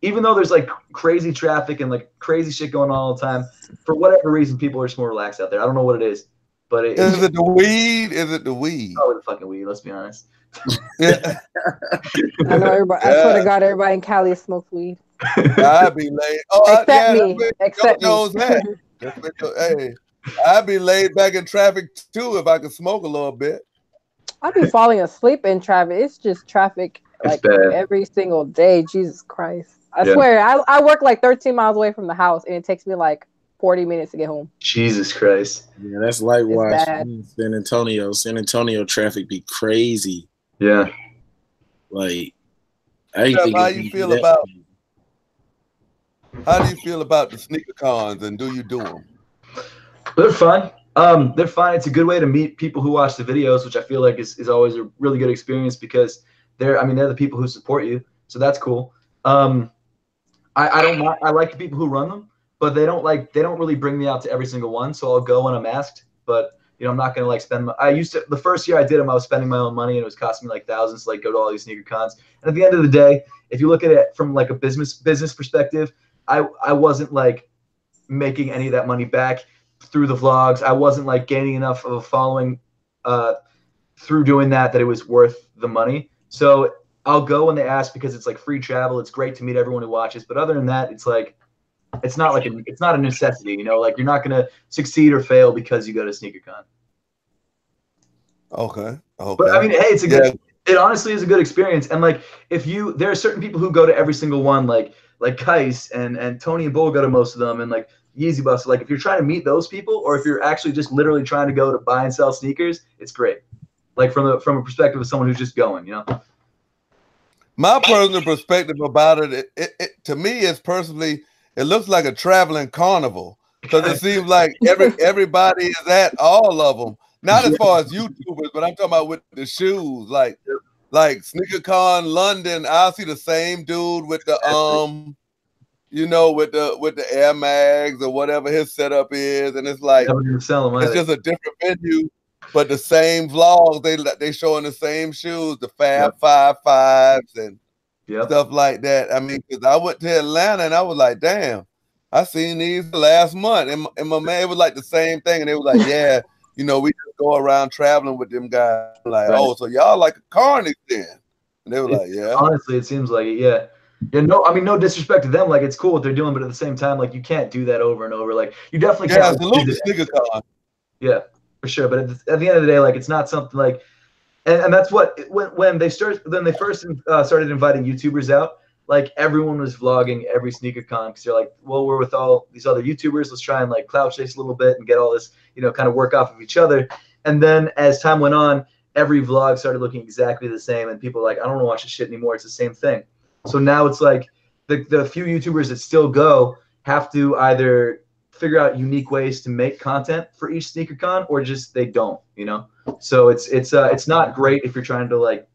even though there's like crazy traffic and like crazy shit going on all the time, for whatever reason, people are just more relaxed out there. I don't know what it is, but is it the weed? Is it the weed? Oh, the fucking weed. Let's be honest. I know everybody. I swear to God, everybody in Cali smokes weed. I'd be laid. Except me. Except me. Hey, I'd be laid back in traffic too if I could smoke a little bit. I'd be falling asleep in traffic. It's just traffic like every single day. Jesus Christ. I swear, I work like 13 miles away from the house, and it takes me like 40 minutes to get home. Jesus Christ. Yeah, that's likewise in San Antonio. San Antonio traffic be crazy. Yeah. Like, I think how do you feel about the sneaker cons, and do you do them? They're fun. They're fun. It's a good way to meet people who watch the videos, which I feel like is always a really good experience because they're the people who support you. So that's cool. I like the people who run them, but they don't really bring me out to every single one. So I'll go when I'm asked, but I'm not going to like spend the first year I did them, I was spending my own money and it was costing me like thousands to like go to all these sneaker cons. And at the end of the day, if you look at it from like a business perspective, I wasn't like making any of that money back through the vlogs. I wasn't like gaining enough of a following through doing that it was worth the money. So I'll go when they ask because it's like free travel. It's great to meet everyone who watches. But other than that, it's like, it's not a necessity, like you're not going to succeed or fail because you go to SneakerCon. Okay. But I mean, hey, it honestly is a good experience. And like, there are certain people who go to every single one, like Kais and Tony and Bull go to most of them, and like Yeezy Bus. Like if you're trying to meet those people, or if you're actually just literally trying to go to buy and sell sneakers, it's great. Like from a perspective of someone who's just going, My personal perspective about it, to me, is personally, it looks like a traveling carnival because it seems like everybody is at all of them. Not as far as YouTubers, but I'm talking about with the shoes, like SneakerCon London. I'll see the same dude with the with the Air Mags or whatever his setup is, and it's like it's just a different venue, but the same vlogs. They showing the same shoes, the Fab 5.5s and stuff like that. I mean, because I went to Atlanta and I was like, damn, I seen these last month, and my man was like the same thing, and they was like, yeah, we just go around traveling with them guys. Like, oh, so y'all like a carnage then? And they were like, yeah. Honestly, it seems like it, yeah. Yeah, no disrespect to them. Like, it's cool what they're doing, but at the same time, like, you can't do that over and over. Like, you definitely can't. Salute the SneakerCon. Yeah, for sure. But at the end of the day, like, it's not something like, and that's what when they first started inviting YouTubers out. Like, everyone was vlogging every SneakerCon because they're like, well, we're with all these other YouTubers. Let's try and like clout chase a little bit and get all this, kind of work off of each other. And then as time went on, every vlog started looking exactly the same, and people were like, I don't want to watch this shit anymore. It's the same thing. So now it's like the few YouTubers that still go have to either figure out unique ways to make content for each SneakerCon, or just they don't, So it's not great if you're trying to like,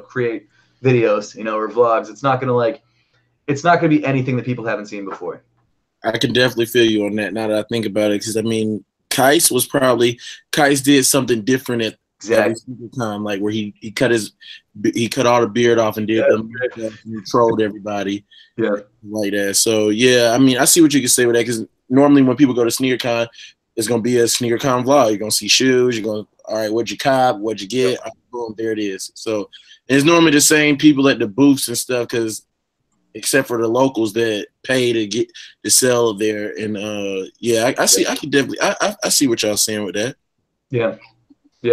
create videos, or vlogs. It's not gonna be anything that people haven't seen before. I can definitely feel you on that now that I think about it, because I mean, Kais did something different at SneakerCon, like where he cut all the beard off and did them and he trolled everybody, like that. So yeah, I mean, I see what you can say with that, because normally when people go to SneakerCon, it's gonna be a SneakerCon vlog. You're gonna see shoes. You're gonna, all right, what'd you cop? What'd you get? Boom, there it is. So it's normally the same people at the booths and stuff, because except for the locals that pay to sell there. And I see what y'all saying with that. Yeah.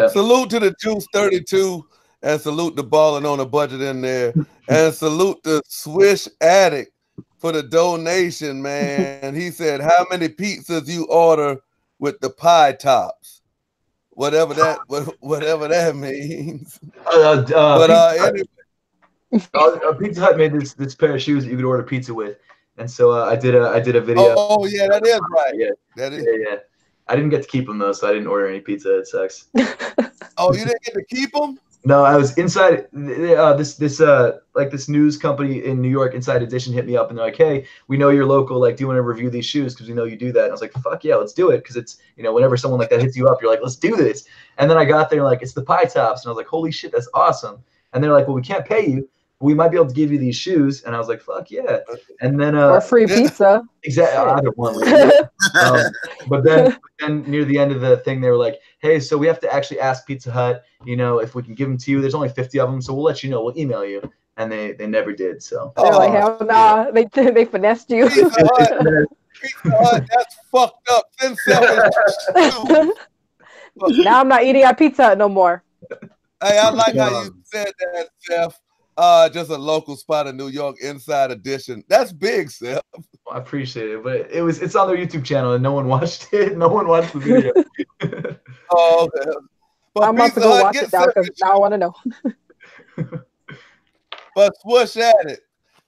Salute to the Juice 32, and salute the balling on a budget in there, and salute the Swish Addict for the donation, man. He said, how many pizzas you order with the pie tops? Whatever that means. Anyway. Pizza Hut made this pair of shoes that you could order pizza with, and so I did a video. Oh yeah, that is right. Yeah, that is. Yeah. I didn't get to keep them though, so I didn't order any pizza. It sucks. Oh, you didn't get to keep them? No, I was inside. This news company in New York, Inside Edition, hit me up and they're like, "Hey, we know you're local. Like, do you want to review these shoes? Because we know you do that." And I was like, "Fuck yeah, let's do it." Because it's whenever someone like that hits you up, you're like, "Let's do this." And then I got there and like, it's the pie tops, and I was like, "Holy shit, that's awesome." And they're like, "Well, we can't pay you, we might be able to give you these shoes. And I was like, fuck yeah. And then or free pizza. Exactly. Either one. But then near the end of the thing, they were like, hey, so we have to actually ask Pizza Hut, you know, if we can give them to you. There's only 50 of them, so we'll let you know. We'll email you. And they never did. So they're like, hell nah. They finessed you. Pizza Hut, that's fucked up. Now I'm not eating at Pizza Hut no more. Hey, I like how you said that, Seth. Just a local spot in New York, Inside Edition. That's big, Seth. I appreciate it, but it's on their YouTube channel and no one watched it. No one watched the video. Oh, okay. But I'm about to go watch it now because now I want to know. But swoosh at it.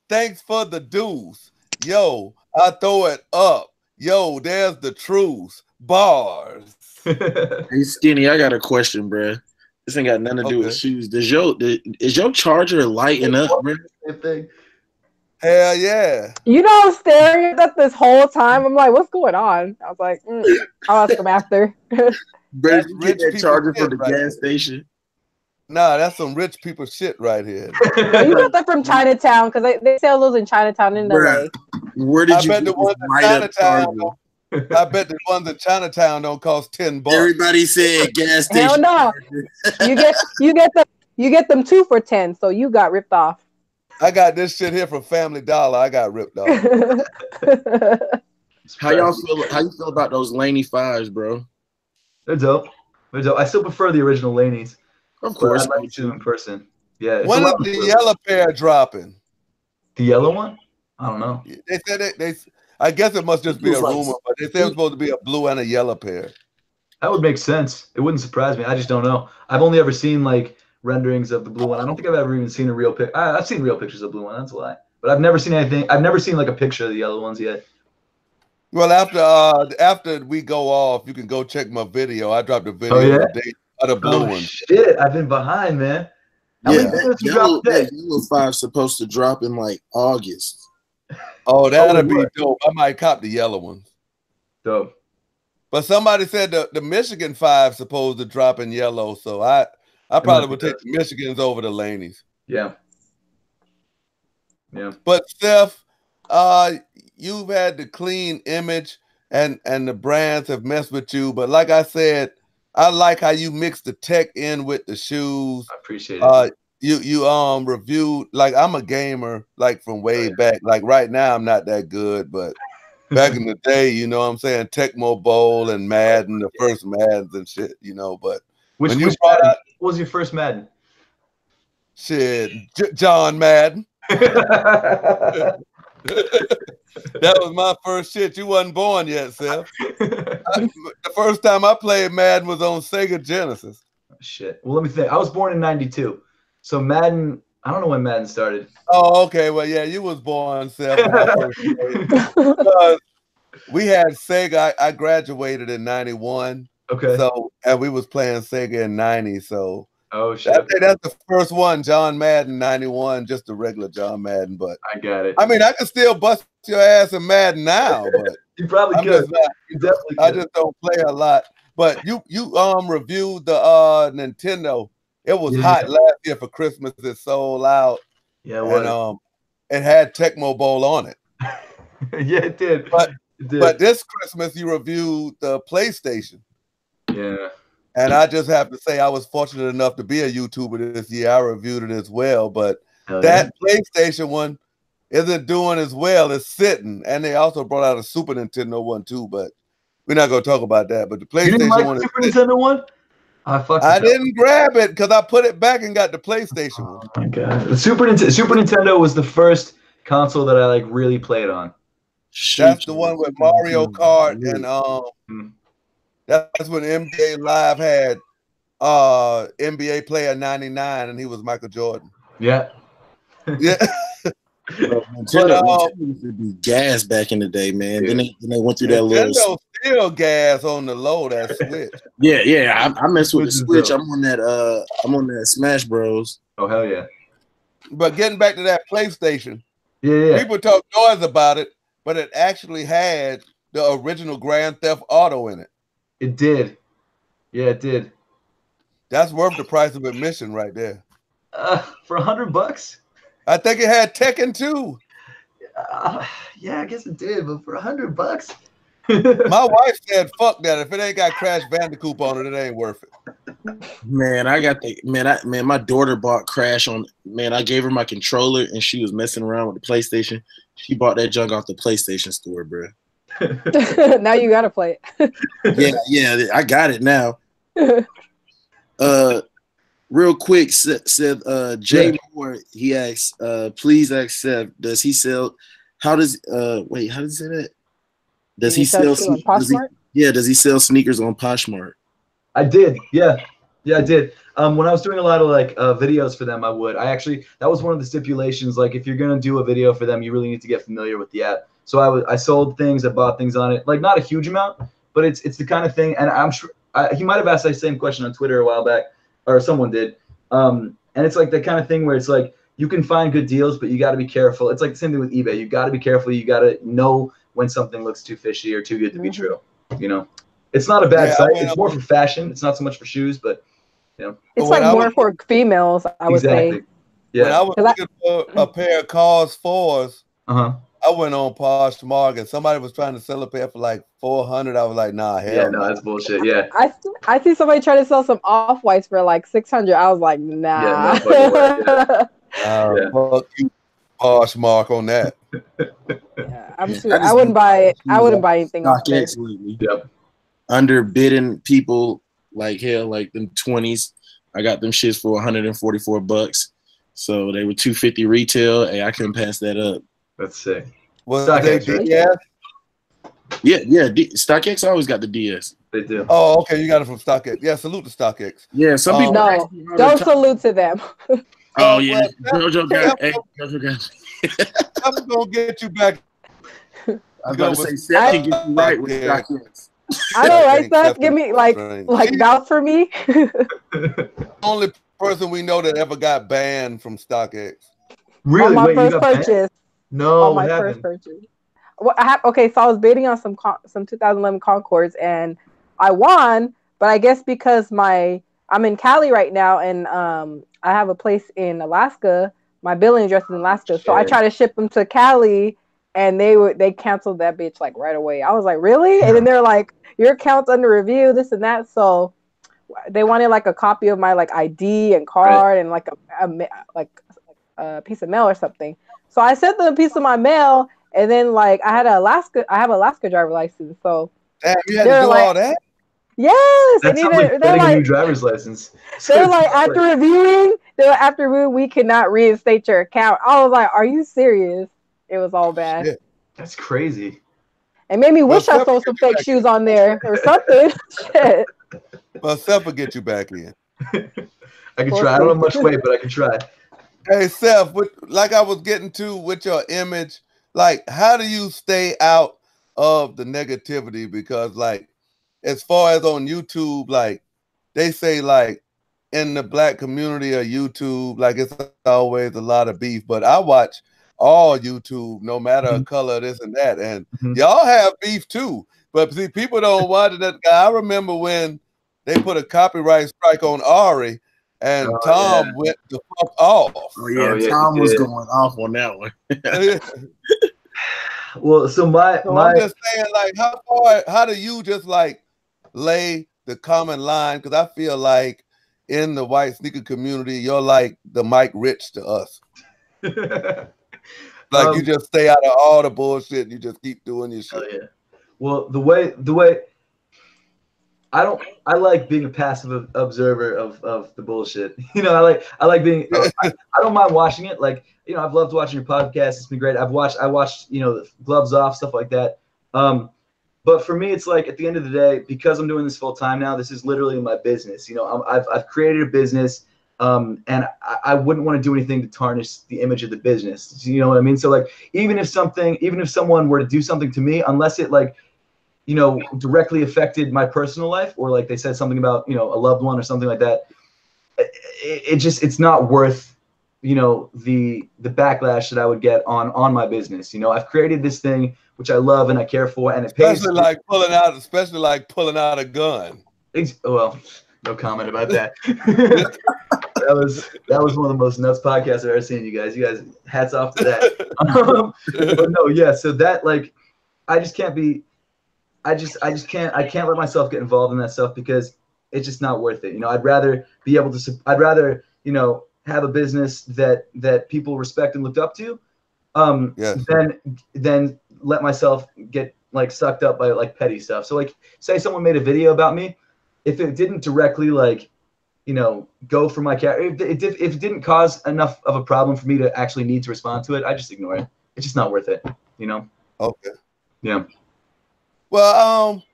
Thanks for the dues. Yo, I throw it up. Yo, there's the truth. Bars. Hey, Skinny, I got a question, bro. This ain't got nothing to do with shoes. Is your charger lighting up, bro? Hell yeah. You know, I'm staring at that this whole time. I'm like, what's going on? I was like, I'll ask him after. Bro, you get that charger from the gas station? Nah, that's some rich people shit right here. You got that from Chinatown because they sell those in Chinatown in LA. Where did you get the ones in Chinatown? I bet the ones in Chinatown don't cost $10. Everybody said gas station. Hell no. You get them 2 for $10, so you got ripped off. I got this shit here from Family Dollar. I got ripped off. How you feel about those Laney 5s, bro? They're dope. I still prefer the original Laneys. Of course. I'd like to see them in person. Yeah. When is the yellow pair dropping? The yellow one? I don't know. They said I guess it must just be a rumor, but they said it was supposed to be a blue and a yellow pair. That would make sense. It wouldn't surprise me. I just don't know. I've only ever seen like renderings of the blue one. I don't think I've ever even seen a real pic. I've seen real pictures of the blue one. That's a lie. But I've never seen anything. I've never seen like a picture of the yellow ones yet. Well, after we go off, you can go check my video. I dropped a video today of the blue one. Shit, I've been behind, man. That yellow 5 supposed to drop in like August. Oh, that'd be dope. I might cop the yellow one. Dope. But somebody said the Michigan 5 supposed to drop in yellow, so I probably would take the Michigans over the Laneys. Yeah. But Steph, you've had the clean image and the brands have messed with you. But like I said, I like how you mix the tech in with the shoes. I appreciate it. You reviewed, like, I'm a gamer, like from way back. Like right now I'm not that good, but back in the day, you know what I'm saying, Tecmo Bowl and Madden, the first Maddens and shit, you know. But what was your first Madden? Shit, John Madden. That was my first shit. You wasn't born yet, Seth. The first time I played Madden was on Sega Genesis. Shit. Well, let me think. I was born in '92, so Madden. I don't know when Madden started. Oh, okay. Well, yeah, you was born, Seth. We had Sega. I graduated in '91. Okay. So, and we was playing Sega in '90. So. Oh shit! That's the first one, John Madden '91, just a regular John Madden. But I got it. I mean, I can still bust your ass in Madden now, but you probably could. You definitely could. I just don't play a lot. But you reviewed the Nintendo. It was hot last year for Christmas. It sold out. Yeah, and it had Tecmo Bowl on it. Yeah, it did. But this Christmas you reviewed the PlayStation. Yeah. And I just have to say I was fortunate enough to be a YouTuber this year. I reviewed it as well. But that PlayStation one isn't doing as well. It's sitting. And they also brought out a Super Nintendo one too. But we're not going to talk about that. But the PlayStation you didn't like one the Super Nintendo one? I didn't grab it because I put it back and got the PlayStation one. Oh my God. The Super Nintendo was the first console that I like really played on. That's the one with Mario Kart and that's when NBA Live had NBA Player 99 and he was Michael Jordan. Yeah. Yeah. Nintendo used to be gas back in the day, man. Yeah. Then they went through that little. Nintendo still gas on the low, that Switch. Yeah. I mess with the Switch. I'm on that Smash Bros. Oh hell yeah. But getting back to that PlayStation, yeah. People talk noise about it, but it actually had the original Grand Theft Auto in it. It did. Yeah, it did. That's worth the price of admission right there. For $100? I think it had Tekken too. Yeah, I guess it did, but for $100. My wife said, "Fuck that! If it ain't got Crash Bandicoot on it, it ain't worth it." Man, I got the man. My daughter bought Crash on. Man, I gave her my controller and she was messing around with the PlayStation. She bought that junk off the PlayStation store, bro. Now you gotta play it. Yeah, I got it now. Real quick, said Jay Moore. He asked, please ask Seth, does he sell? How does wait? How does he say that? Does he sell? On Poshmark? Does he sell sneakers on Poshmark? I did. Yeah, I did. When I was doing a lot of like videos for them, I would. That was one of the stipulations. Like, if you're gonna do a video for them, you really need to get familiar with the app. So I sold things, I bought things on it. Like, not a huge amount, but it's the kind of thing. And I'm sure he might have asked that same question on Twitter a while back, or someone did. And it's like the kind of thing where it's like you can find good deals, but you got to be careful. It's like the same thing with eBay. You got to be careful. You got to know when something looks too fishy or too good to be true. You know, it's not a bad site. It's more for fashion. It's not so much for shoes, but you know, it's like more for females. I would say. Yeah. When I was looking for a pair of Cars 4s, I went on Poshmark and somebody was trying to sell a pair for like $400. I was like, nah, hell no, that's bullshit. Yeah. I see somebody trying to sell some off-whites for like $600. I was like, nah. Fuck you, Poshmark on that. Yeah, I'm sure I wouldn't buy anything off there. Yep. Underbidding people like hell, like them 20s. I got them shits for $144. So they were $250 retail. Hey, I couldn't pass that up. Let's see. Was they DS? Yeah. StockX always got the DS. They do. Oh, okay. You got it from StockX. Yeah, salute to StockX. Yeah, some people. No, don't salute to them. Oh yeah, Jojo got. I'm gonna get you back. I was about to say, Seth can get you right with StockX. I know, right, Seth? Give me like vouch for me. Only person we know that ever got banned from StockX. Really? On my first purchase. No, on my first purchase. Well, so I was bidding on some 2011 Concords and I won, but I guess because I'm in Cali right now and I have a place in Alaska. My billing address is in Alaska, so I try to ship them to Cali, and they canceled that bitch like right away. I was like, really? And then they're like, your account's under review, this and that. So they wanted like a copy of my like ID and card and like a piece of mail or something. So I sent them a piece of my mail, and then like I have Alaska driver license. So damn, you had to do all that? Yes, that sounds like getting a new driver's license. They're like, after reviewing, we cannot reinstate your account. I was like, are you serious? It was all bad. Shit. That's crazy. It made me wish I sold some fake shoes on there or something. Shit. Well, Seth will get you back in. I can try. I don't have much weight, but I can try. Hey, Seth, like I was getting to with your image, like, how do you stay out of the negativity? Because, like, as far as on YouTube, like, they say, like, in the black community of YouTube, like, it's always a lot of beef. But I watch all YouTube, no matter a color, this and that. And y'all have beef, too. But, see, people don't watch that guy. I remember when they put a copyright strike on Ari, and Tom went the fuck off. Oh, yeah, Tom was going off on that one. Well, so I'm just saying, like, how do you just, like, lay the common line? Because I feel like in the white sneaker community, you're like the Mike Rich to us. Like, you just stay out of all the bullshit and you just keep doing your shit. Oh, yeah. Well, the way I like being a passive observer of the bullshit. You know, I like being. I don't mind watching it. Like, you know, I've loved watching your podcast. It's been great. I watched you know, Gloves Off, stuff like that. But for me, it's like, at the end of the day, because I'm doing this full time now, this is literally my business. You know, I've created a business, and I wouldn't want to do anything to tarnish the image of the business. You know what I mean? So, like, even if someone were to do something to me, unless it, like, you know, directly affected my personal life, or like they said something about, you know, a loved one or something like that, it's not worth, you know, the backlash that I would get on my business. You know, I've created this thing which I love and I care for, and it pays. Especially like pulling out a gun. Well, no comment about that. that was one of the most nuts podcasts I've ever seen. You guys, hats off to that. But no, yeah. So that like, I just can't be. I can't let myself get involved in that stuff because it's just not worth it. You know, I'd rather be able to. I'd rather have a business that people respect and look up to, than let myself get like sucked up by like petty stuff. So like, say someone made a video about me, if it didn't directly like, go for my character, if it didn't cause enough of a problem for me to actually need to respond to it, I just ignore it. It's just not worth it. Okay. Yeah. Well,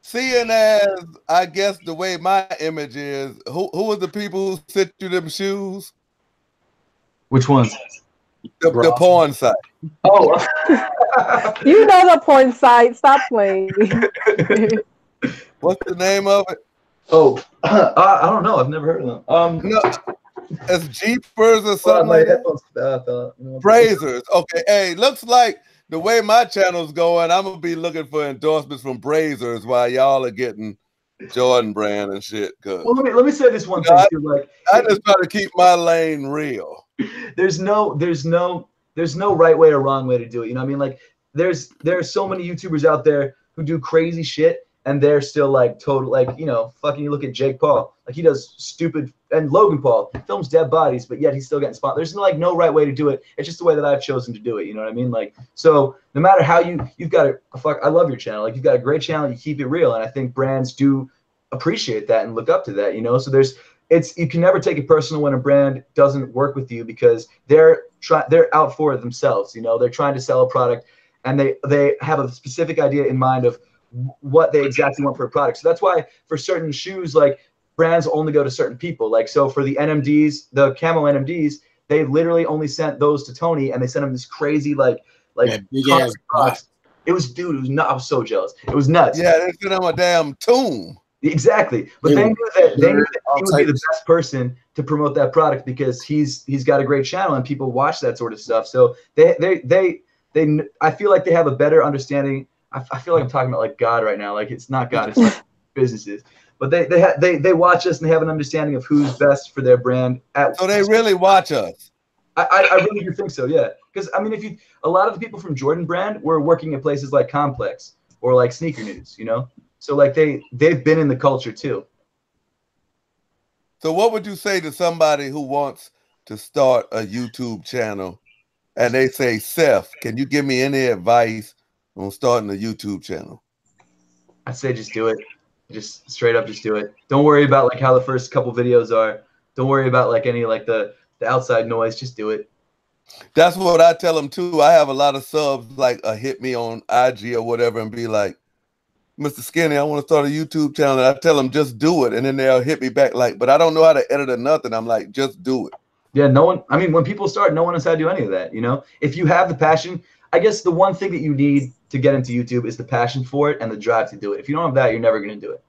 seeing as I guess the way my image is, who are the people who sent you them shoes? Which ones? The porn site. Oh, the porn site. Stop playing. What's the name of it? Oh, I don't know. I've never heard of them. No, it's Jeepers or something like that. Brazers. Okay. Hey, looks like the way my channel's going, I'm gonna be looking for endorsements from Brazers while y'all are getting Jordan brand and shit. Well, let me say this one thing too. Like, I just try to keep my lane real. There's no right way or wrong way to do it. You know what I mean? Like, there are so many YouTubers out there who do crazy shit and they're still like total, like, fucking, you look at Jake Paul, like he does stupid, and Logan Paul films dead bodies, but yet he's still getting spot. There's no right way to do it. It's just the way that I've chosen to do it. You know what I mean? Like, so no matter how you've got I love your channel. Like, you've got a great channel. You keep it real. And I think brands do appreciate that and look up to that, so you can never take it personal when a brand doesn't work with you because they're out for it themselves. They're trying to sell a product and they have a specific idea in mind of what they exactly want for a product. So that's why for certain shoes, like, brands only go to certain people. Like, so for the NMDs, the Camel NMDs, they literally only sent those to Tony, and they sent him this crazy like big ass box. It was nuts. I was so jealous. It was nuts. Yeah, they sent him a damn tomb. Exactly. But they knew that he would be the best person to promote that product because he's got a great channel and people watch that sort of stuff. So they I feel like they have a better understanding. I feel like I'm talking about like God right now. Like, it's not God, it's like businesses. But they watch us and they have an understanding of who's best for their brand. So they really watch us. I really do think so, yeah. Because I mean, a lot of the people from Jordan brand were working at places like Complex or like Sneaker News, So like they've been in the culture too. So what would you say to somebody who wants to start a YouTube channel and they say, Seth, can you give me any advice on starting a YouTube channel? I'd say just do it. Just straight up just do it. Don't worry about like how the first couple videos are. Don't worry about like any like the outside noise. Just do it. That's what I tell them too. I have a lot of subs like hit me on IG or whatever and be like, Mr. Skinny, I want to start a YouTube channel. And I tell them just do it. And then they'll hit me back like, but I don't know how to edit or nothing. I'm like, just do it. Yeah, when people start, no one knows how to do any of that, If you have the passion, I guess the one thing that you need to get into YouTube is the passion for it and the drive to do it. If you don't have that, you're never going to do it.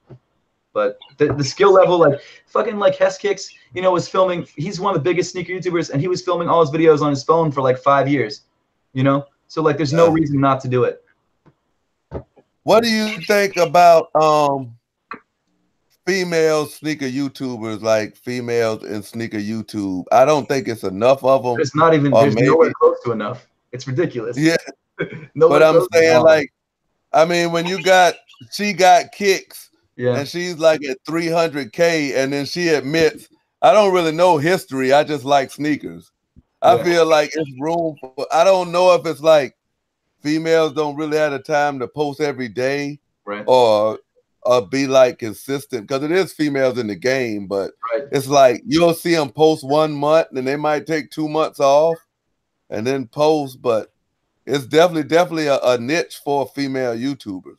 But the skill level, like fucking like Hess Kicks, was filming. He's one of the biggest sneaker YouTubers, and he was filming all his videos on his phone for like 5 years, So like, there's no reason not to do it. What do you think about female sneaker YouTubers, like females in sneaker YouTube? I don't think it's enough of them. It's not even. There's nowhere close to enough. It's ridiculous. Yeah. But I'm saying, like, I mean, when she got kicks, and she's like at 300K, and then she admits, I don't really know history. I just like sneakers. I feel like it's room for, I don't know if it's like females don't really have the time to post every day, right, or be like consistent, because it is females in the game, but it's like you'll see them post 1 month and they might take 2 months off and then post, but it's definitely a niche for female YouTubers.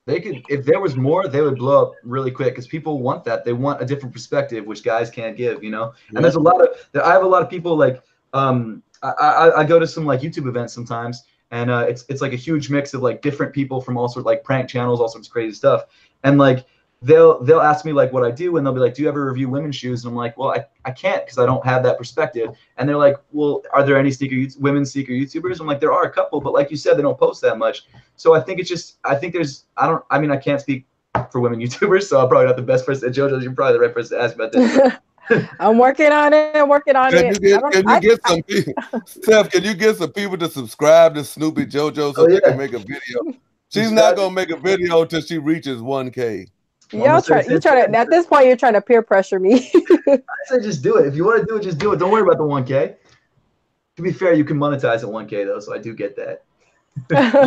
They could, if there was more, they would blow up really quick because people want that. They want a different perspective, which guys can't give, And there's I have a lot of people like, I go to some like YouTube events sometimes, and it's like a huge mix of like different people from all sorts, like prank channels, all sorts of crazy stuff. And like they'll ask me like what I do, and they'll be like, do you ever review women's shoes? And I'm like, well, I can't because I don't have that perspective. And they're like, well, are there any women sneaker YouTubers? I'm like, there are a couple, but like you said, they don't post that much. So I think I can't speak for women YouTubers, so I'm probably not the best person. Jojo, you're probably the right person to ask about this. I'm working on it. I'm working on it. Can you get some people, Steph? Can you get some people to subscribe to Snoopy JoJo so they can make a video? She's not gonna make a video until she reaches 1K. Y'all try to. At this point, you're trying to peer pressure me. I say just do it. If you want to do it, just do it. Don't worry about the 1K. To be fair, you can monetize at 1K though, so I do get that.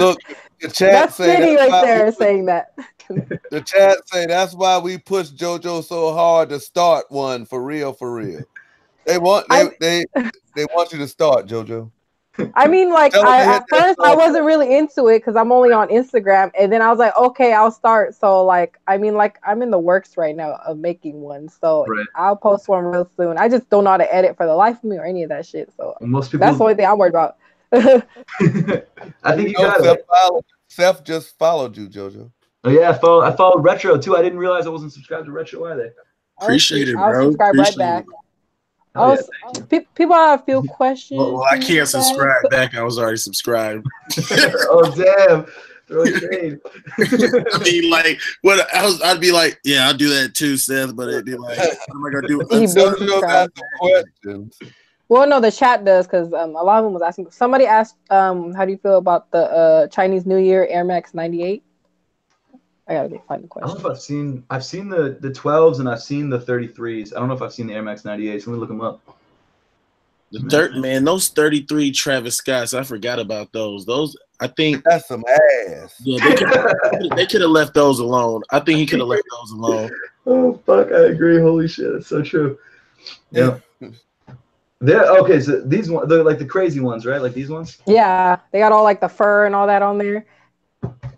Look, the chat saying right there saying that. The chat say that's why we push JoJo so hard to start one for real, for real. They want you to start, JoJo. I mean, like at first I wasn't really into it because I'm only on Instagram, and then I was like, okay, I'll start. So like, I mean, like I'm in the works right now of making one, so I'll post one real soon. I just don't know how to edit for the life of me or any of that shit. So most people, that's the only thing I'm worried about. I think you got it. Seth just followed you, JoJo. Oh yeah, I followed Retro too. I didn't realize I wasn't subscribed to Retro either. Appreciate it, bro. I'll subscribe right back. People have a few questions. Well, I can't subscribe back. I was already subscribed. Oh damn! Throw shade. I mean, like, what? I'd be like, yeah, I'll do that too, Seth. But it'd be like, what am I gonna do? JoJo got some questions. Well, no, the chat does because a lot of them was asking. Somebody asked, how do you feel about the Chinese New Year Air Max 98? I gotta find the question. I don't know if I've seen the 12s and I've seen the 33s. I don't know if I've seen the Air Max 98s. Let me look them up. Man, those 33 Travis Scotts, I forgot about those. Those, I think that's some ass. Yeah, they could have left those alone. I think he could have left those alone. Oh fuck, I agree. Holy shit, that's so true. Yeah. They're okay. So these ones, they're like the crazy ones, right? Like these ones. Yeah, they got all like the fur and all that on there.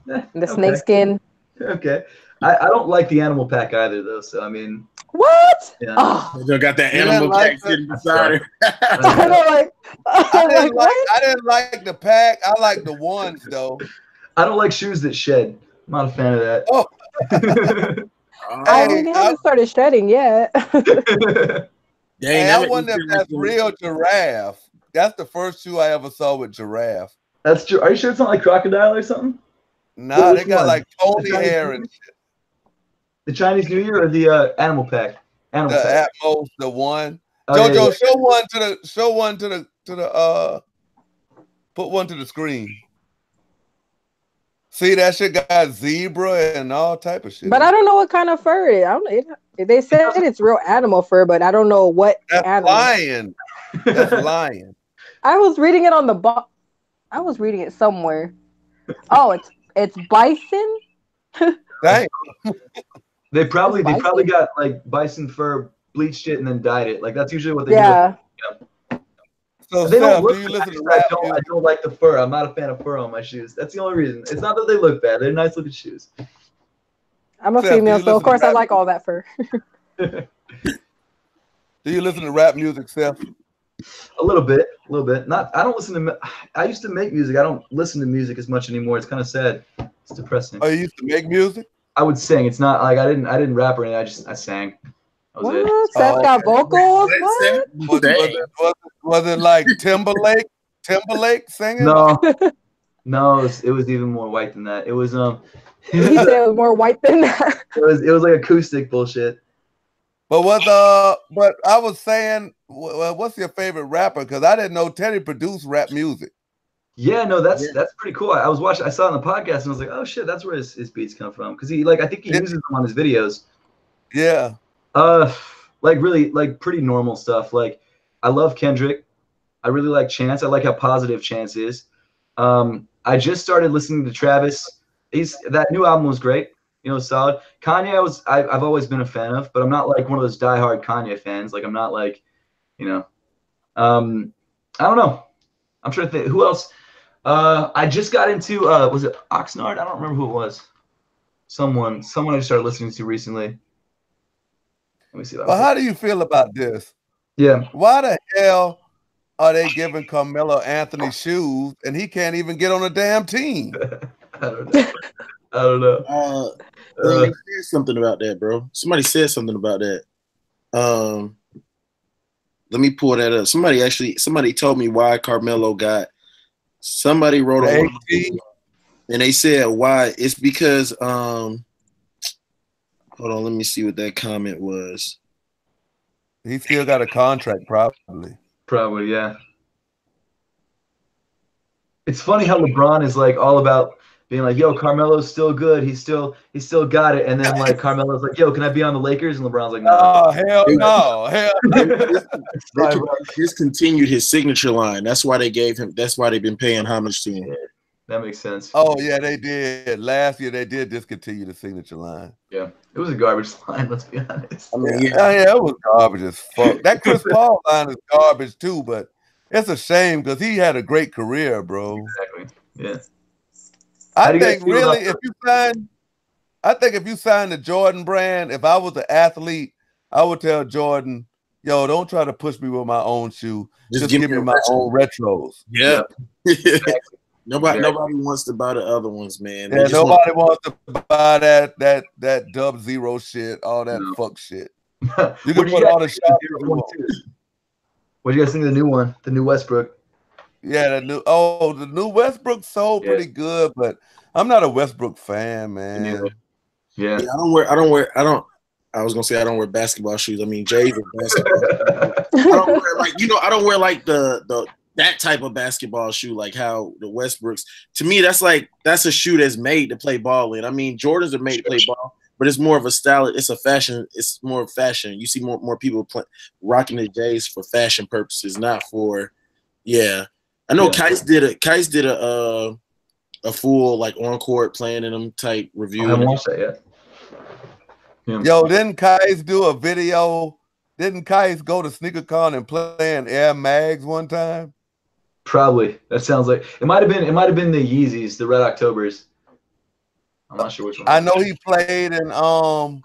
And the snake skin. Okay. I don't like the animal pack either, though. So I mean, what? Yeah. Oh. They got that animal pack sitting beside her. I didn't like the pack. I like the ones though. I don't like shoes that shed. I'm not a fan of that. Oh. I mean, they haven't started shedding yet. Dang, I wonder if that's real giraffe. That's the first shoe I ever saw with giraffe. That's true. Are you sure it's not like crocodile or something? Nah, they got like pony hair and shit. The Chinese New Year or the animal pack? Animal pack. Atmos, the one. Oh, JoJo, yeah. show one to the put one to the screen. See, that shit got zebra and all type of shit. But I don't know what kind of fur it is. They said it's real animal fur, but I don't know what animal. Lion. That's lion. I was reading it on the I was reading it somewhere. Oh, it's bison. Dang. They probably got like bison fur, bleached it, and then dyed it. Like that's usually what they do. Yeah. So they Steph, don't look do you listen to rap? I don't like the fur. I'm not a fan of fur on my shoes. That's the only reason. It's not that they look bad. They're nice looking shoes. I'm a female, so of course I like all that fur. Do you listen to rap music, Seth? A little bit. Not. I don't listen to. I used to make music. I don't listen to music as much anymore. It's kind of sad. It's depressing. Oh, you used to make music? I would sing. It's not like I didn't rap or anything. I sang. What? Seth got vocals? What? Was it like Timberlake singing? No, it was even more white than that. It was He said it was more white than that. It was like acoustic bullshit. But but I was saying, what's your favorite rapper? Because I didn't know Teddy produced rap music. Yeah, no, that's pretty cool. I was watching. I saw it on the podcast and I was like, oh shit, that's where his beats come from. Because I think he uses them on his videos. Yeah. Like really, like pretty normal stuff. Like I love Kendrick. I really like Chance. I like how positive Chance is. I just started listening to Travis. That new album was great. You know, solid. Kanye, I've always been a fan of, but I'm not like one of those diehard Kanye fans. Like I'm not like, you know, I don't know. I'm trying to think who else. I just got into was it Oxnard? I don't remember who it was. Someone I just started listening to recently. Let me see. Well, how do you feel about this? Yeah. Why the hell are they giving Carmelo Anthony shoes and he can't even get on a damn team? I don't know. They said something about that, bro. Somebody said something about that. Let me pull that up. Somebody told me why Carmelo got. Somebody wrote a and they said why. It's because hold on, let me see what that comment was. He still got a contract, probably. Probably, yeah. It's funny how LeBron is like all about being like, yo, Carmelo's still good. He's still got it. And then like Carmelo's like, yo, can I be on the Lakers? And LeBron's like, no. Oh, hell no. Hell they discontinued his signature line. That's why they gave him, that's why they've been paying homage to him. That makes sense. Oh, yeah, they did. Last year, they did discontinue the signature line. Yeah, it was a garbage line, let's be honest. I mean, yeah, it was garbage as fuck. That Chris Paul line is garbage, too, but it's a shame because he had a great career, bro. Exactly, yeah. I think, really, if you sign the Jordan brand, if I was an athlete, I would tell Jordan, yo, don't try to push me with my own shoe. Just give me my own retros. Yeah. Nobody wants to buy the other ones, man. Yeah, nobody wants to buy that Dub Zero shit, all that fuck shit. You can put all the shots. What do you guys think of the new one, the new Westbrook? Yeah, the new Westbrook sold pretty good, but I'm not a Westbrook fan, man. Yeah. I don't wear basketball shoes. I mean, Jay's a basketball. I don't wear like that type of basketball shoe, like how the Westbrooks. To me, that's a shoe that's made to play ball in. I mean, Jordans are made to play ball, but it's more of a style. It's a fashion. It's more of fashion. You see more people rocking the J's for fashion purposes, not for. Yeah, I know. Kais did a full like on court playing in them type review. I haven't watched that yet. Yeah. Yo, didn't Kais do a video? Didn't Kais go to SneakerCon and play in Air Mags one time? Probably. That sounds like it might have been the Yeezys, the Red Octobers. I'm not sure which one. I know he played in I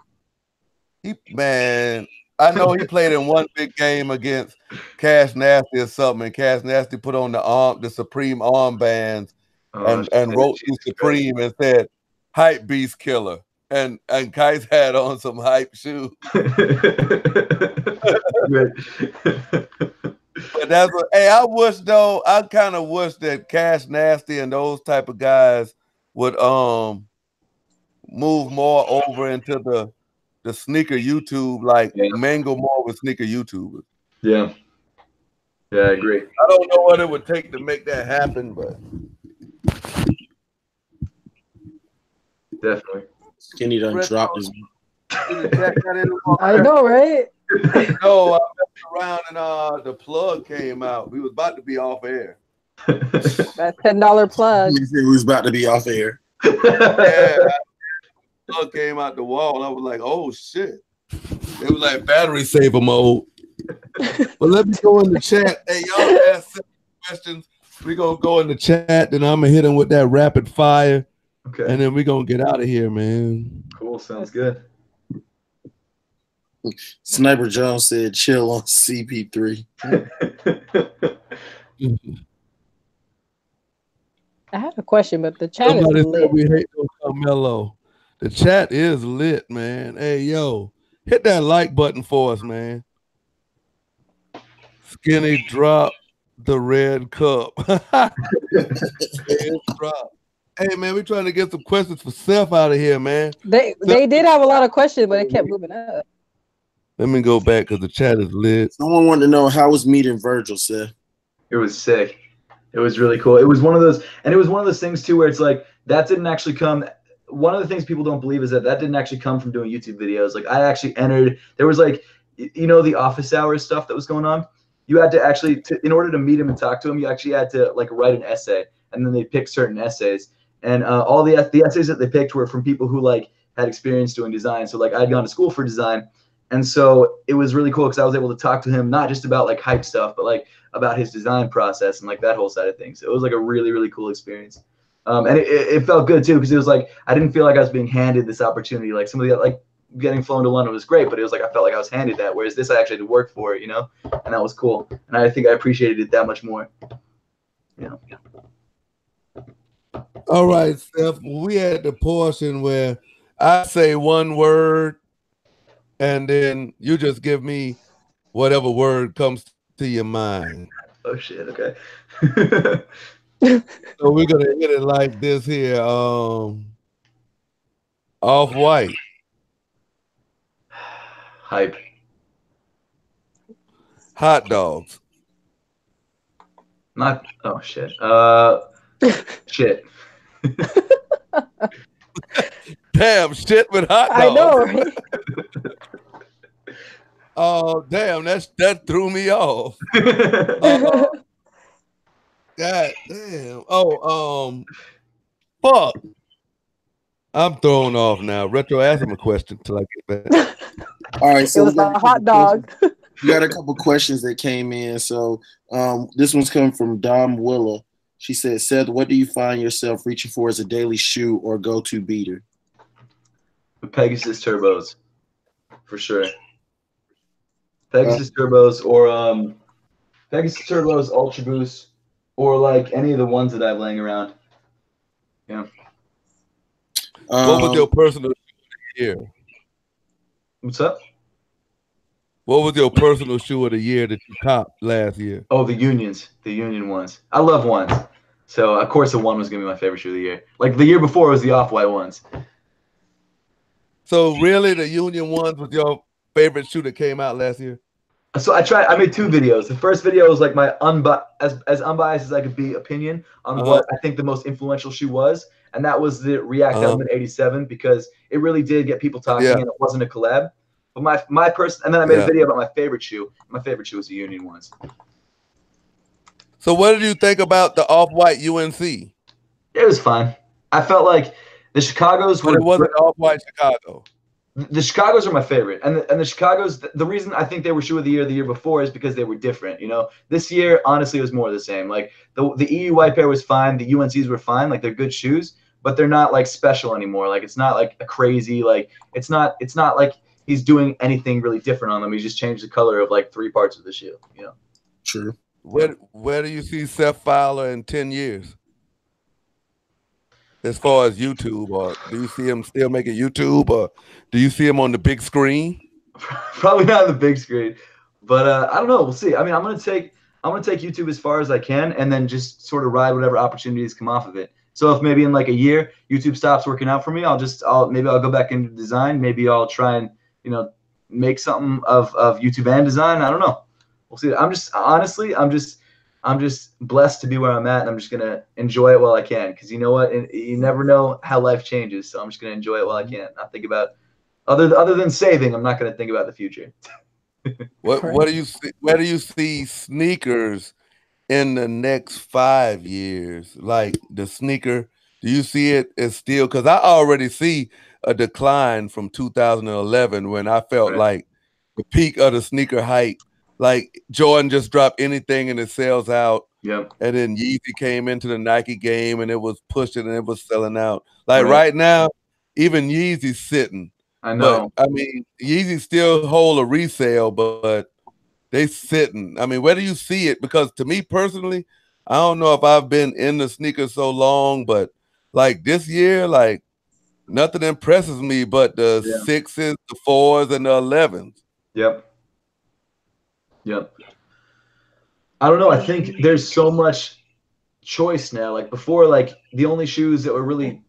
know he played in one big game against Cash Nasty or something, and Cash Nasty put on the Supreme armbands and wrote to Supreme and said, "Hype Beast Killer." And Kais had on some hype shoes. But that's what, hey, I kind of wish that Cash Nasty and those type of guys would move more over into the sneaker YouTube, mingle more with sneaker YouTubers. Yeah. Yeah, I agree. I don't know what it would take to make that happen, but definitely. Skinny done dropped his. I know, right? No, I messed around and the plug came out. We was about to be off air. That $10 plug. We was about to be off air. Yeah, plug came out the wall. I was like, oh shit. It was like battery saver mode. But let me go in the chat. Hey, y'all ask questions. We're gonna go in the chat, then I'm gonna hit them with that rapid fire. Okay. And then we're gonna get out of here, man. Cool, sounds good. Sniper Jones said chill on CP3. I have a question, but the chat is lit. We hate no Carmelo. The chat is lit, man. Hey, yo, hit that like button for us, man. Skinny drop the red cup. Drop. Hey, man, we're trying to get some questions for Seth out of here, man. They did have a lot of questions, but it kept moving up. Let me go back because the chat is lit. Someone wanted to know how was meeting Virgil, Seth? It was sick. It was really cool. It was one of those, and it was one of those things too, where it's like that didn't actually come. One of the things people don't believe is that didn't actually come from doing YouTube videos. Like I actually entered. There was like, the office hours stuff that was going on. You had to actually, in order to meet him and talk to him, you actually had to like write an essay, and then they pick certain essays. And all the essays that they picked were from people who like had experience doing design. So like I'd gone to school for design. And so it was really cool because I was able to talk to him, not just about like hype stuff, but like about his design process and like that whole side of things. So it was like a really, really cool experience. And it felt good too, because it was like, I didn't feel like I was being handed this opportunity. Like some of the, like getting flown to London was great, but it was like, I felt like I was handed that. Whereas this, I actually had to work for it, and that was cool. And I think I appreciated it that much more. All right, Steph, we had the portion where I say one word and then you just give me whatever word comes to your mind. Oh shit, okay. So we're gonna hit it like this here. Off-White. Hype. Hot dogs. Not. Oh shit. Shit. Damn, shit with hot dogs. I know, right? Oh, damn, that threw me off. God damn. Oh, fuck. I'm thrown off now. Retro, ask him a question till I get back. All right, so It was a hot dog. We got a couple questions that came in. So this one's coming from Dom Willa. She said, Seth, what do you find yourself reaching for as a daily shoe or go-to beater? The Pegasus Turbos, for sure. Pegasus Turbos or Pegasus Turbos Ultra Boost or like any of the ones that I have laying around. Yeah. What was your personal shoe of the year? What's up? What was your personal shoe of the year that you copped last year? Oh, the Union ones. I love ones. So of course the one was gonna be my favorite shoe of the year. Like the year before was the Off-White ones. So really the Union ones was your favorite shoe that came out last year? So I made 2 videos. The first video was like my as unbiased as I could be opinion on what I think the most influential shoe was. And that was the React Element 87 because it really did get people talking and it wasn't a collab. But my person, and then I made a video about my favorite shoe. My favorite shoe was the Union ones. So what did you think about the Off-White UNC? It was fine. I felt like the Chicago's but it wasn't Off-White Chicago. The Chicago's are my favorite, and the Chicago's. The reason I think they were shoe of the year before is because they were different. You know, this year honestly it was more of the same. Like the EU white pair was fine, the UNCs were fine. Like they're good shoes, but they're not like special anymore. Like it's not like a crazy like it's not like he's doing anything really different on them. He just changed the color of like 3 parts of the shoe. You know. True. Where do you see Seth Fowler in 10 years? As far as YouTube, or do you see him still making YouTube, or do you see him on the big screen? Probably not on the big screen, but I don't know. We'll see. I mean, I'm gonna take YouTube as far as I can, and then just sort of ride whatever opportunities come off of it. So if maybe in like a year YouTube stops working out for me, maybe I'll go back into design. Maybe I'll try and make something of YouTube and design. I don't know. We'll see. I'm just blessed to be where I'm at, and I'm just gonna enjoy it while I can. Because you know what, you never know how life changes. So I'm just gonna enjoy it while I can. Not think about other than saving. I'm not gonna think about the future. What do you see? Where do you see sneakers in the next 5 years? Like the sneaker, do you see it as still? Because I already see a decline from 2011 when I felt like the peak of the sneaker hype. Like Jordan just dropped anything and it sells out. Yep. And then Yeezy came into the Nike game and it was pushing and it was selling out. Like right now, even Yeezy's sitting. I know. But I mean, Yeezy still hold a resale, but they sitting. I mean, where do you see it? Because to me personally, I don't know if I've been in the sneakers so long, but like this year, like nothing impresses me but the 6s, the 4s, and the 11s. Yep. I don't know. I think there's so much choice now. Like before, like the only shoes that were really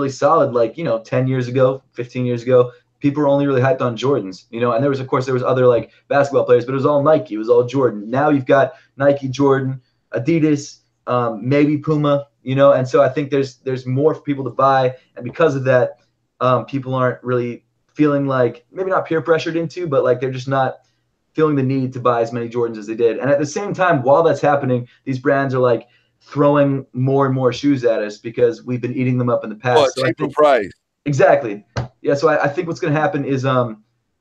solid, like 10 years ago, 15 years ago, people were only really hyped on Jordans, and there was other like basketball players, but it was all Nike, it was all Jordan. Now you've got Nike, Jordan, Adidas, maybe Puma, and so I think there's more for people to buy, and because of that, people aren't really feeling like, maybe not peer pressured into, but like they're just not feeling the need to buy as many Jordans as they did. And at the same time, while that's happening, these brands are like throwing more and more shoes at us because we've been eating them up in the past. So cheaper price. Exactly. Yeah. So I think what's going to happen is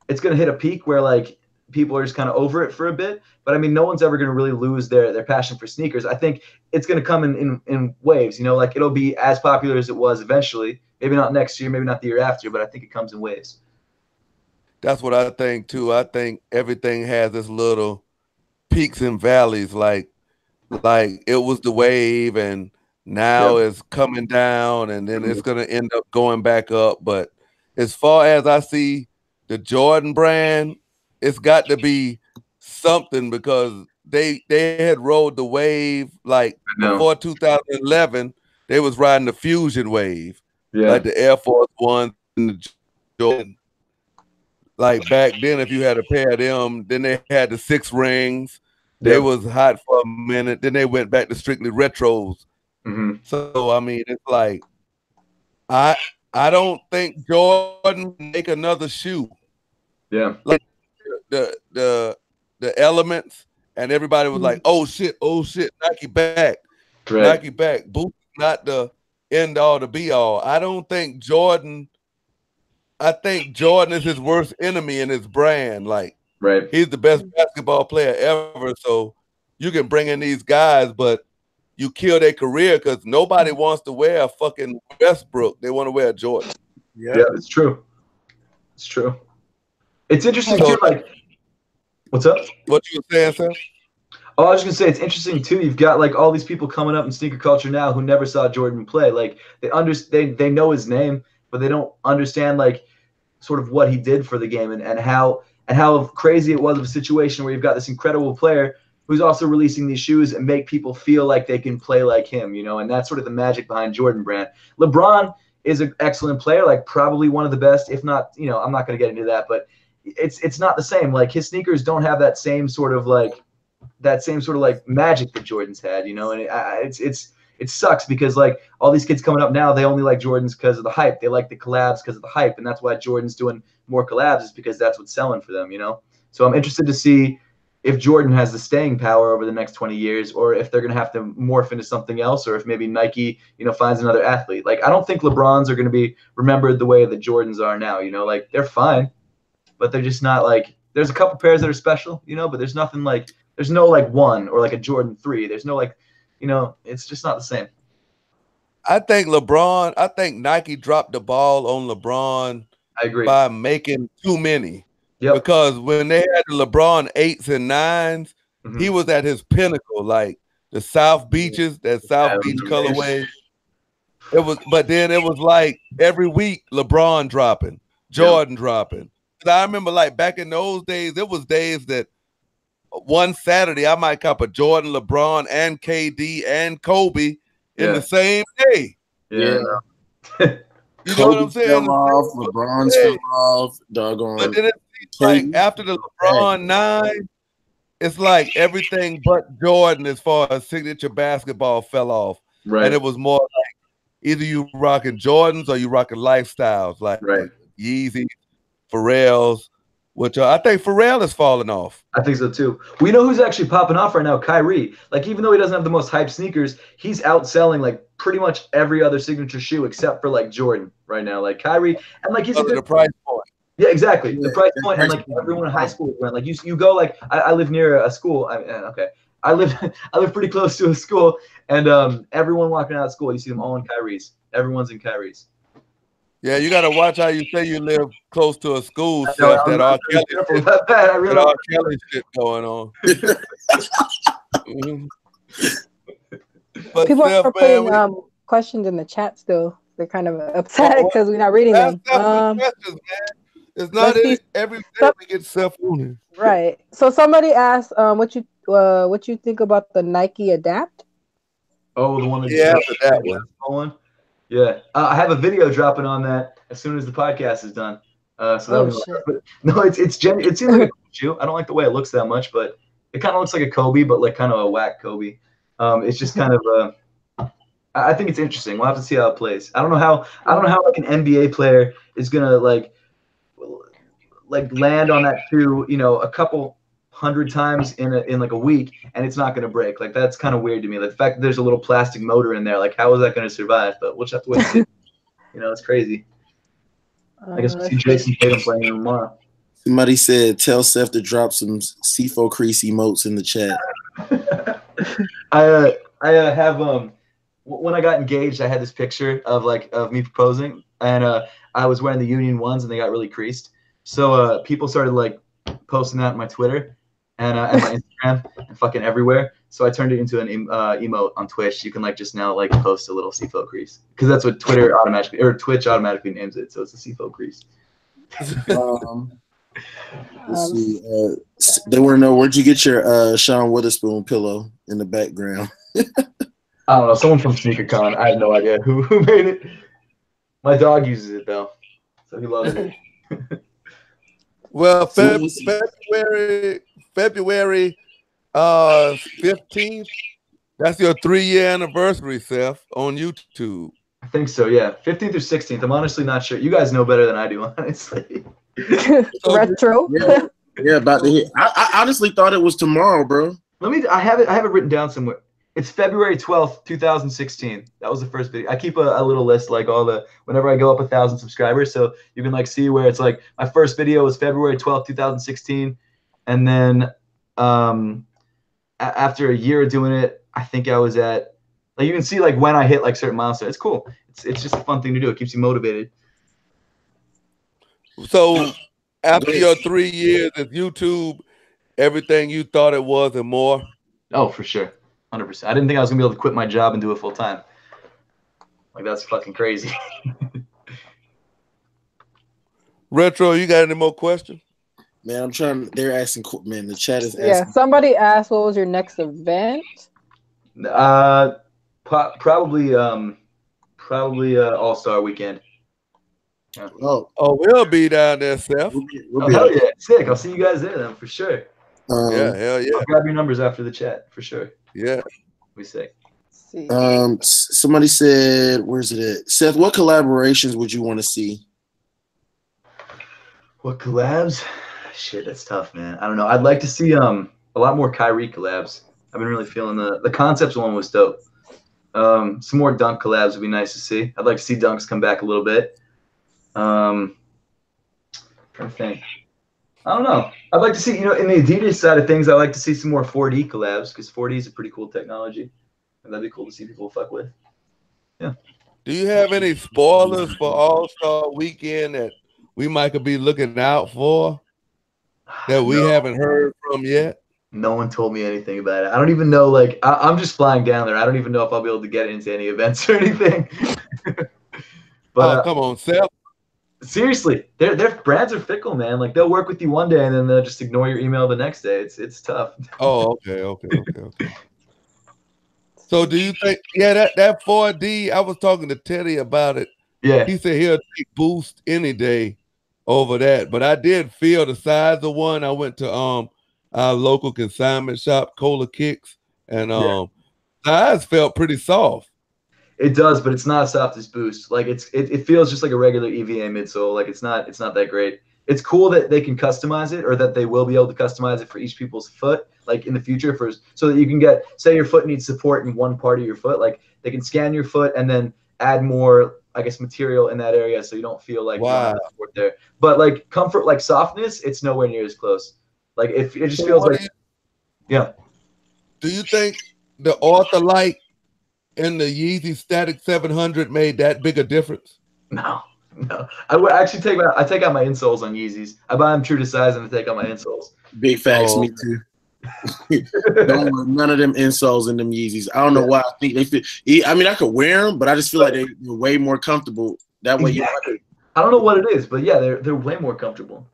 it's going to hit a peak where like people are just kind of over it for a bit. But I mean, no one's ever going to really lose their passion for sneakers. I think it's going to come in waves. Like it'll be as popular as it was eventually. Maybe not next year, maybe not the year after, but I think it comes in waves. That's what I think too. I think everything has this little peaks and valleys. Like it was the wave, and now it's coming down, and then it's gonna end up going back up. But as far as I see the Jordan brand, it's got to be something because they had rode the wave like before 2011. They was riding the Fusion wave, like the Air Force One and the Jordan. like back then, if you had a pair of them, then they had the 6 rings. They was hot for a minute. Then they went back to strictly retros. So I mean, it's like I don't think Jordan can make another shoe. Yeah, like the elements, and everybody was like, oh shit, Nike back, Nike back. Boots not the end all to be all. I don't think Jordan. I think Jordan is his worst enemy in his brand. Like, he's the best basketball player ever. So you can bring in these guys, but you kill their career because nobody wants to wear a fucking Westbrook. They want to wear a Jordan. Yeah, it's true. It's true. It's interesting too. Like, what's up? What you were saying, Seth? Oh, I was gonna say it's interesting too. You've got like all these people coming up in sneaker culture now who never saw Jordan play. Like they know his name, but they don't understand like sort of what he did for the game and how crazy it was of a situation where you've got this incredible player who's also releasing these shoes and make people feel like they can play like him, you know, and that's sort of the magic behind Jordan Brand. LeBron is an excellent player, like probably one of the best, if not, you know, I'm not going to get into that, but it's not the same. Like his sneakers don't have that same sort of like magic that Jordan's had, you know, and it sucks because like all these kids coming up now, they only like Jordans because of the hype. They like the collabs because of the hype, and that's why Jordan's doing more collabs is because that's what's selling for them, you know. So I'm interested to see if Jordan has the staying power over the next 20 years, or if they're going to have to morph into something else, or if maybe Nike, you know, finds another athlete. Like I don't think LeBrons are going to be remembered the way that Jordans are now, you know. Like they're fine, but they're just not like. There's a couple pairs that are special, you know, but there's nothing like. There's no like one or like a Jordan 3. There's no like. You know, it's just not the same. I think Nike dropped the ball on LeBron. I agree. By making too many. Because when they had the LeBron 8s and 9s, he was at his pinnacle, like the South Beaches, that South Beach colorway. But then it was like every week LeBron dropping, Jordan dropping. I remember like back in those days, it was days that one Saturday, I might cop a Jordan, LeBron, and KD and Kobe in the same day. Yeah. You know what I'm saying? Fell off, LeBron's fell off, doggone. But then it's like after the LeBron 9, it's like everything but Jordan as far as signature basketball fell off. And it was more like either you rocking Jordans or you rocking lifestyles like Yeezy, Pharrell's. Which I think Pharrell is falling off. I think so too. We know who's actually popping off right now, Kyrie. Like even though he doesn't have the most hyped sneakers, he's outselling like pretty much every other signature shoe except for like Jordan right now. Like Kyrie, and like he's a good the price point. Yeah, exactly. The price point, and like everyone in high school went. Like you go like I live near a school. I live pretty close to a school, and everyone walking out of school, you see them all in Kyrie's. Everyone's in Kyrie's. Yeah, you got to watch how you say you live close to a school, Seth, that R. Kelly shit going on. But people are putting questions in the chat still. They're kind of upset because we're not reading them. It's not every day we get Seth on. Right. So somebody asked what you think about the Nike Adapt? Oh, the one that one. Yeah, I have a video dropping on that as soon as the podcast is done. No, it seems like a cool shoe. I don't like the way it looks that much, but it kind of looks like a Kobe, but like kind of a whack Kobe. It's just kind of I think it's interesting. We'll have to see how it plays. I don't know how like an NBA player is gonna like land on that shoe, you know, a couple 100 times in like a week, and it's not going to break. Like that's kind of weird to me. Like the fact that there's a little plastic motor in there, like how is that going to survive? But we'll just have to wait and see. You know, it's crazy. I guess we'll see Jason Tatum playing tomorrow. Somebody said, tell Seth to drop some C4 crease emotes in the chat. I have when I got engaged, I had this picture of me proposing, and I was wearing the Union ones, and they got really creased. So people started like posting that on my Twitter and my Instagram and fucking everywhere. So I turned it into an emote on Twitch. You can like just now like post a little CFO crease because that's what Twitch automatically names it. So it's a CFO crease. Let's see. They want to know, where'd you get your Sean Witherspoon pillow in the background? I don't know. Someone from SneakerCon. I have no idea who made it. My dog uses it though, so he loves it. Well, February 15th. That's your 3-year anniversary, Seth, on YouTube. I think so, yeah. 15th or 16th. I'm honestly not sure. You guys know better than I do, honestly. Retro. Yeah, about to hit. I honestly thought it was tomorrow, bro. I have it written down somewhere. It's February 12th, 2016. That was the first video. I keep a little list, like whenever I go up 1,000 subscribers, so you can like see where it's like my first video was February 12th, 2016, and then after a year of doing it, I think I was at, like, you can see like when I hit like certain milestones. It's cool. It's just a fun thing to do. It keeps you motivated. So after your 3 years of YouTube, everything you thought it was and more? Oh, for sure. 100%. I didn't think I was gonna be able to quit my job and do it full time. Like, that's fucking crazy. Retro, you got any more questions? Man, I'm trying. They're asking. Man, the chat is asking. Yeah, somebody asked what was your next event. Probably All-Star Weekend. Yeah. Oh, we'll be down there, Seth. We'll be hell yeah, sick. I'll see you guys there then for sure. Yeah, hell yeah. I'll grab your numbers after the chat for sure. Yeah, we sick. Somebody said, where's it at? Seth, what collaborations would you want to see? What collabs? Shit, that's tough, man. I don't know. I'd like to see a lot more Kyrie collabs. I've been really feeling the concepts one was dope. Some more Dunk collabs would be nice to see. I'd like to see Dunks come back a little bit. Trying to think. I don't know. I'd like to see, in the Adidas side of things, I'd like to see some more 4D collabs, because 4D is a pretty cool technology. And that'd be cool to see people fuck with. Yeah. Do you have any spoilers for All-Star Weekend that we might could be looking out for that we haven't heard from yet? No one told me anything about it. I don't even know, like, I'm just flying down there. I don't even know if I'll be able to get into any events or anything. But come on, Seth. Seriously, their brands are fickle, man. Like, they'll work with you one day and then they'll just ignore your email the next day. It's tough. Oh, okay. So do you think, that 4D, I was talking to Teddy about it. Yeah. He said he'll take Boost any day over that. But I did feel the size of one. I went to our local consignment shop, Cola Kicks, and size felt pretty soft. It does, but it's not as soft as Boost. Like, it feels just like a regular EVA midsole. Like, it's not that great. It's cool that they can customize it, or that they will be able to customize it for each people's foot, like in the future, so that you can get, say your foot needs support in one part of your foot, like they can scan your foot and then add more, I guess, material in that area, so you don't feel like support there. But like comfort, like softness, it's nowhere near as close. Like, it just feels like, yeah. Do you think the Ortholite and the Yeezy Static 700 made that big a difference? No. I would actually take out my insoles on Yeezys. I buy them true to size and I take out my insoles. Big facts, me too. Don't want none of them insoles in them Yeezys. I don't know why. I think they fit. I mean, I could wear them, but I just feel like they're way more comfortable that way. Exactly. I don't know what it is, but yeah, they're way more comfortable.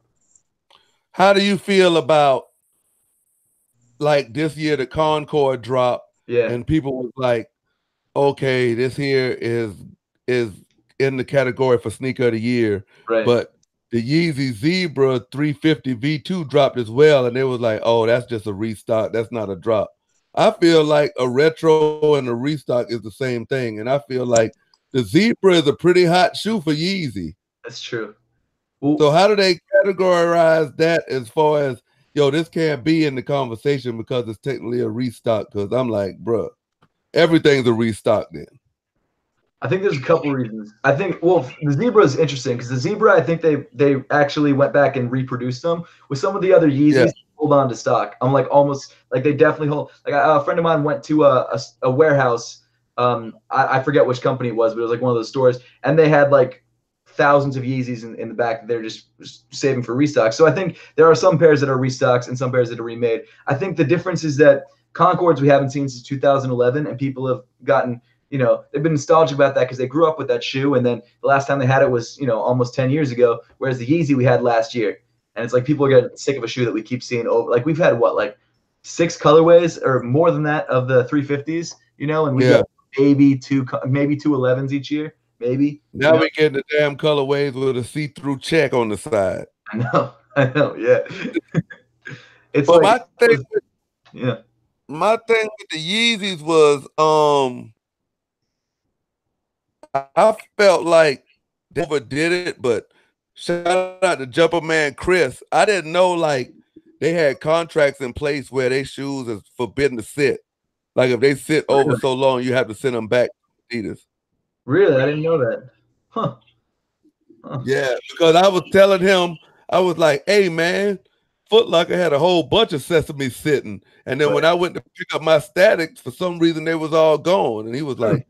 How do you feel about, like, this year the Concord drop? Yeah, and people was like, okay, this here is in the category for sneaker of the year, right? But the Yeezy Zebra 350 V2 dropped as well, and it was like, oh, that's just a restock. That's not a drop. I feel like a retro and a restock is the same thing, and I feel like the Zebra is a pretty hot shoe for Yeezy. That's true. So how do they categorize that as far as, yo, this can't be in the conversation because it's technically a restock? Because I'm like, bruh, everything's a restock then. I think there's a couple reasons. I think, well, the Zebra is interesting because the Zebra, I think they actually went back and reproduced them. With some of the other Yeezys, they hold on to stock. I'm like, almost like they definitely hold. Like, a friend of mine went to a warehouse. I forget which company it was, but it was like one of those stores, and they had like thousands of Yeezys in the back that they're just saving for restock. So I think there are some pairs that are restocks and some pairs that are remade. I think the difference is that Concords we haven't seen since 2011, and people have gotten, they've been nostalgic about that because they grew up with that shoe, and then the last time they had it was, almost 10 years ago, whereas the Yeezy we had last year. And it's like people are getting sick of a shoe that we keep seeing over. Like, we've had, like 6 colorways or more than that of the 350s, and we got maybe two 11s each year, maybe. Now we get the damn colorways with a see-through check on the side. I know. I know, yeah. It's but like my thing, yeah. My thing with the Yeezys was, I felt like they overdid it, but shout out to Jumper Man Chris. I didn't know like they had contracts in place where their shoes is forbidden to sit. Like if they sit over so long, you have to send them back to Adidas. Really? I didn't know that. Huh. Yeah, because I was telling him, I was like, hey man, Foot Locker had a whole bunch of Sesame sitting. And then when I went to pick up my Statics, for some reason they was all gone. And he was like,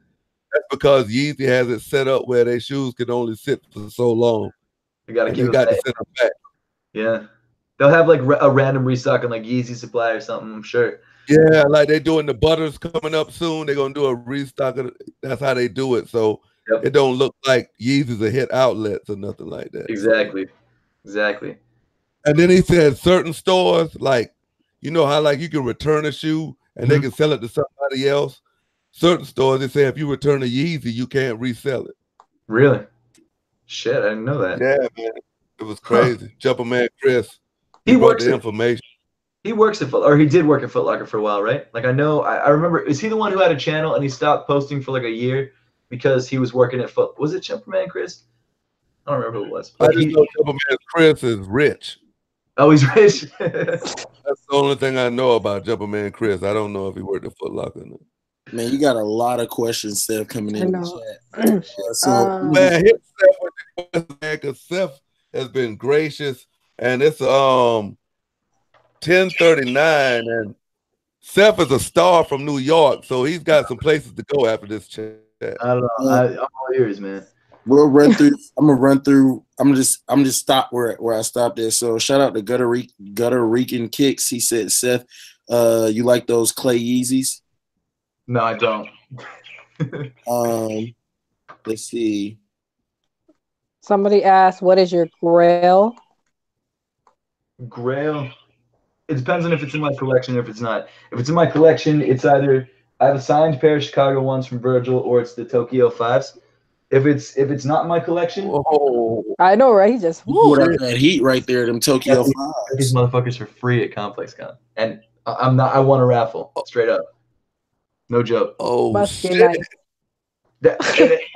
that's because Yeezy has it set up where their shoes can only sit for so long. You gotta keep they got to send them back. Yeah. They'll have like a random restock on like Yeezy Supply or something, I'm sure. Yeah, like they're doing the Butters coming up soon. They're gonna do a restock. That's how they do it. So it don't look like Yeezy's a hit outlets or nothing like that. Exactly. Exactly. And then he said certain stores, like, you know how like you can return a shoe and they can sell it to somebody else. Certain stores, they say if you return a Yeezy, you can't resell it. Really? Shit, I didn't know that. Yeah, man. It was crazy. Jumper Man Chris. He works the information. He works at he did work at Foot Locker for a while, right? Like I know, I remember, is he the one who had a channel and he stopped posting for like a year because he was working at Foot? Was it Jumper Man Chris? I don't remember who it was. I just know Jumper Man Chris is rich. Oh, he's rich. That's the only thing I know about Jumper Man Chris. I don't know if he worked at Foot Locker or not. Man, you got a lot of questions, Seth, coming in the chat. Man, hit Seth with the question, man, because Seth has been gracious, and it's 10:39, and Seth is a star from New York, so he's got some places to go after this chat. I don't know. I'm all ears, man. We'll run through. I'm gonna run through. I'm just stop where I stopped there. So shout out to Gutter Rican Kicks. He said, Seth, you like those clay Yeezys? No, I don't. Let's see. Somebody asked, what is your grail? Grail? It depends on if it's in my collection or if it's not. If it's in my collection, it's either I have a signed pair of Chicago ones from Virgil or it's the Tokyo 5s. If it's not in my collection, I know, right? He just that heat right there, them Tokyo 5s. These motherfuckers are free at ComplexCon. And I won a raffle, straight up. No joke. Oh, must shit. be nice.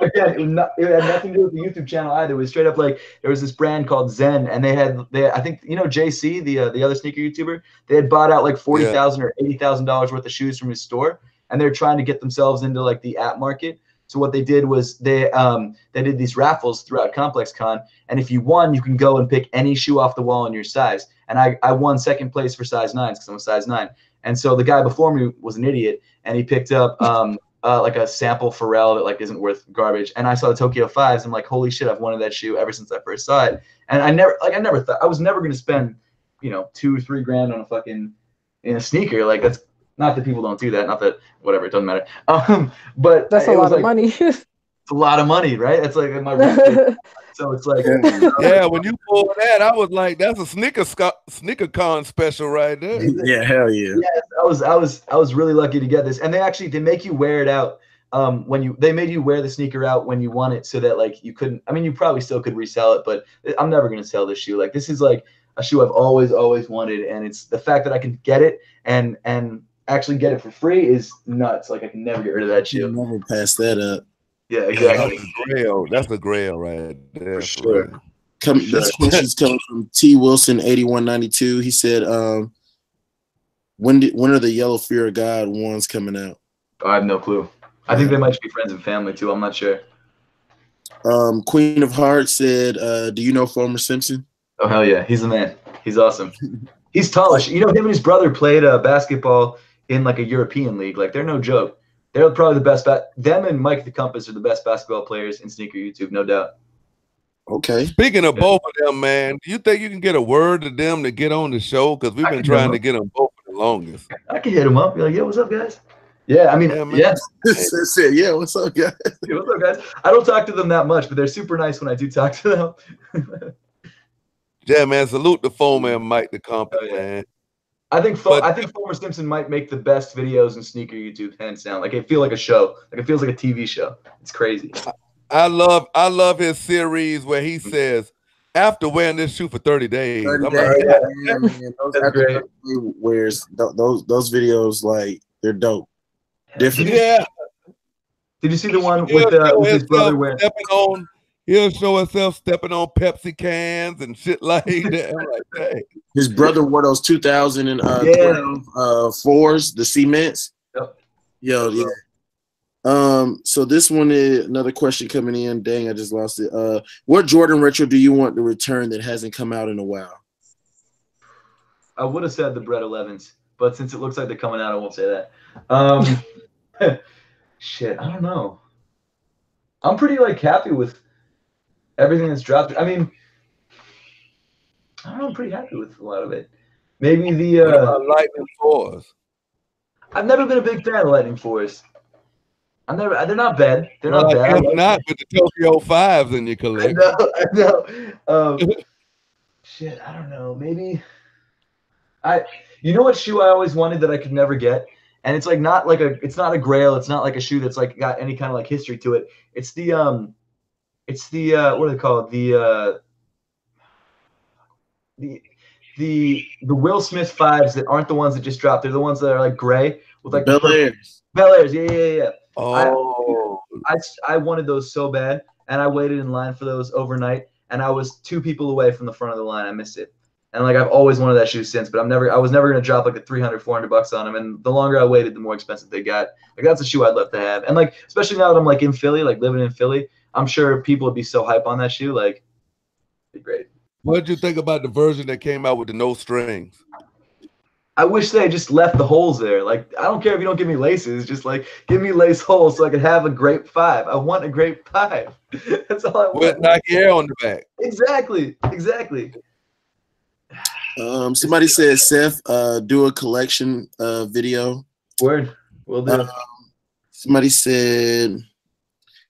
Again, it had nothing to do with the YouTube channel either. It was straight up like there was this brand called Zen, and they I think you know JC, the other sneaker YouTuber, they had bought out like $40,000 or $80,000 worth of shoes from his store, and they're trying to get themselves into like the app market. So what they did was they did these raffles throughout ComplexCon, and if you won, you can go and pick any shoe off the wall in your size. And I won second place for size 9s because I'm a size 9. And so the guy before me was an idiot, and he picked up like a sample Pharrell that like isn't worth garbage. And I saw the Tokyo 5s. I'm like, holy shit, I've wanted that shoe ever since I first saw it. And I never thought I was never gonna spend, you know, $2 or $3 grand on a fucking in a sneaker. Like that's not that people don't do that. Not that whatever, it doesn't matter. But that's a lot of money. It's a lot of money, right? That's like my so it's like yeah. When you pulled that, I was like, that's a sneaker con special right there. Yeah, hell yeah. Yeah, I was really lucky to get this, and they make you wear it out. They made you wear the sneaker out when you won it, so that like you couldn't. I mean, you probably still could resell it, but I'm never gonna sell this shoe. Like this is like a shoe I've always wanted, and it's the fact that I can get it and actually get it for free is nuts. Like I can never get rid of that shoe. You never pass that up. Yeah, exactly. That's a grail right there. For sure. This question's coming from T Wilson 8192. He said, when are the Yellow Fear of God ones coming out? I have no clue. I think they might be friends and family too. I'm not sure. Queen of Hearts said, do you know Homer Simpson? Oh hell yeah, he's the man. He's awesome. He's tallish. You know, him and his brother played basketball in like a European league. Like they're no joke. They're probably the best. Them and Mike the Compass are the best basketball players in sneaker YouTube, no doubt. Okay. Speaking of both of them, man, do you think you can get a word to them to get on the show? Because we've been trying to get them both for the longest. I can hit them up. Be like, yo, what's up, guys? Yeah, I mean, yeah. Yeah, what's up, guys? Yeah, what's up, guys? I don't talk to them that much, but they're super nice when I do talk to them. Yeah, man. Salute the Foreman Mike the Compass, man. I think Homer Simpson might make the best videos in sneaker YouTube, hands down. Like it feels like a show. Like it feels like a TV show. It's crazy. I love his series where he says, after wearing this shoe for 30 days. 30 I'm days, like, yeah, man. That's great. Wears those videos, like, they're dope. Different. yeah. Did you see the one with his brother wearing? He'll show himself stepping on Pepsi cans and shit like that. I'm like, hey. His brother wore those 2012 fours, the cements. Yep. Yo, yeah. So this one is another question coming in. Dang, I just lost it. What Jordan retro do you want to return that hasn't come out in a while? I would have said the Bread 11s, but since it looks like they're coming out, I won't say that. Shit, I don't know. I'm pretty like happy with everything that's dropped. I mean, I don't know, I'm pretty happy with a lot of it. Maybe the Lightning 4s. I've never been a big fan of Lightning 4s. They're not bad. They're not bad. I guess not with the Tokyo 5s in your collection. I know. Shit, I don't know. Maybe you know what shoe I always wanted that I could never get? And it's like it's not a grail, it's not like a shoe that's like got any kind of like history to it. It's the what are they called? The Will Smith 5s that aren't the ones that just dropped. They're the ones that are like gray with like Bel Airs. Bel Airs, yeah. Oh, I wanted those so bad, and I waited in line for those overnight, and I was 2 people away from the front of the line. I missed it. And like I've always wanted that shoe since, but I was never gonna drop like a $300-$400 on them. And the longer I waited, the more expensive they got. Like that's a shoe I'd love to have. And like especially now that I'm like in Philly, like living in Philly, I'm sure people would be so hype on that shoe. Like, it'd be great. What did you think about the version that came out with the no strings? I wish they just left the holes there. Like I don't care if you don't give me laces, just like give me lace holes so I could have a grape 5. I want a grape 5. That's all I want. With Nike Air on the back. Exactly. Somebody said, Seth, do a collection video. Word. Will do. Somebody said,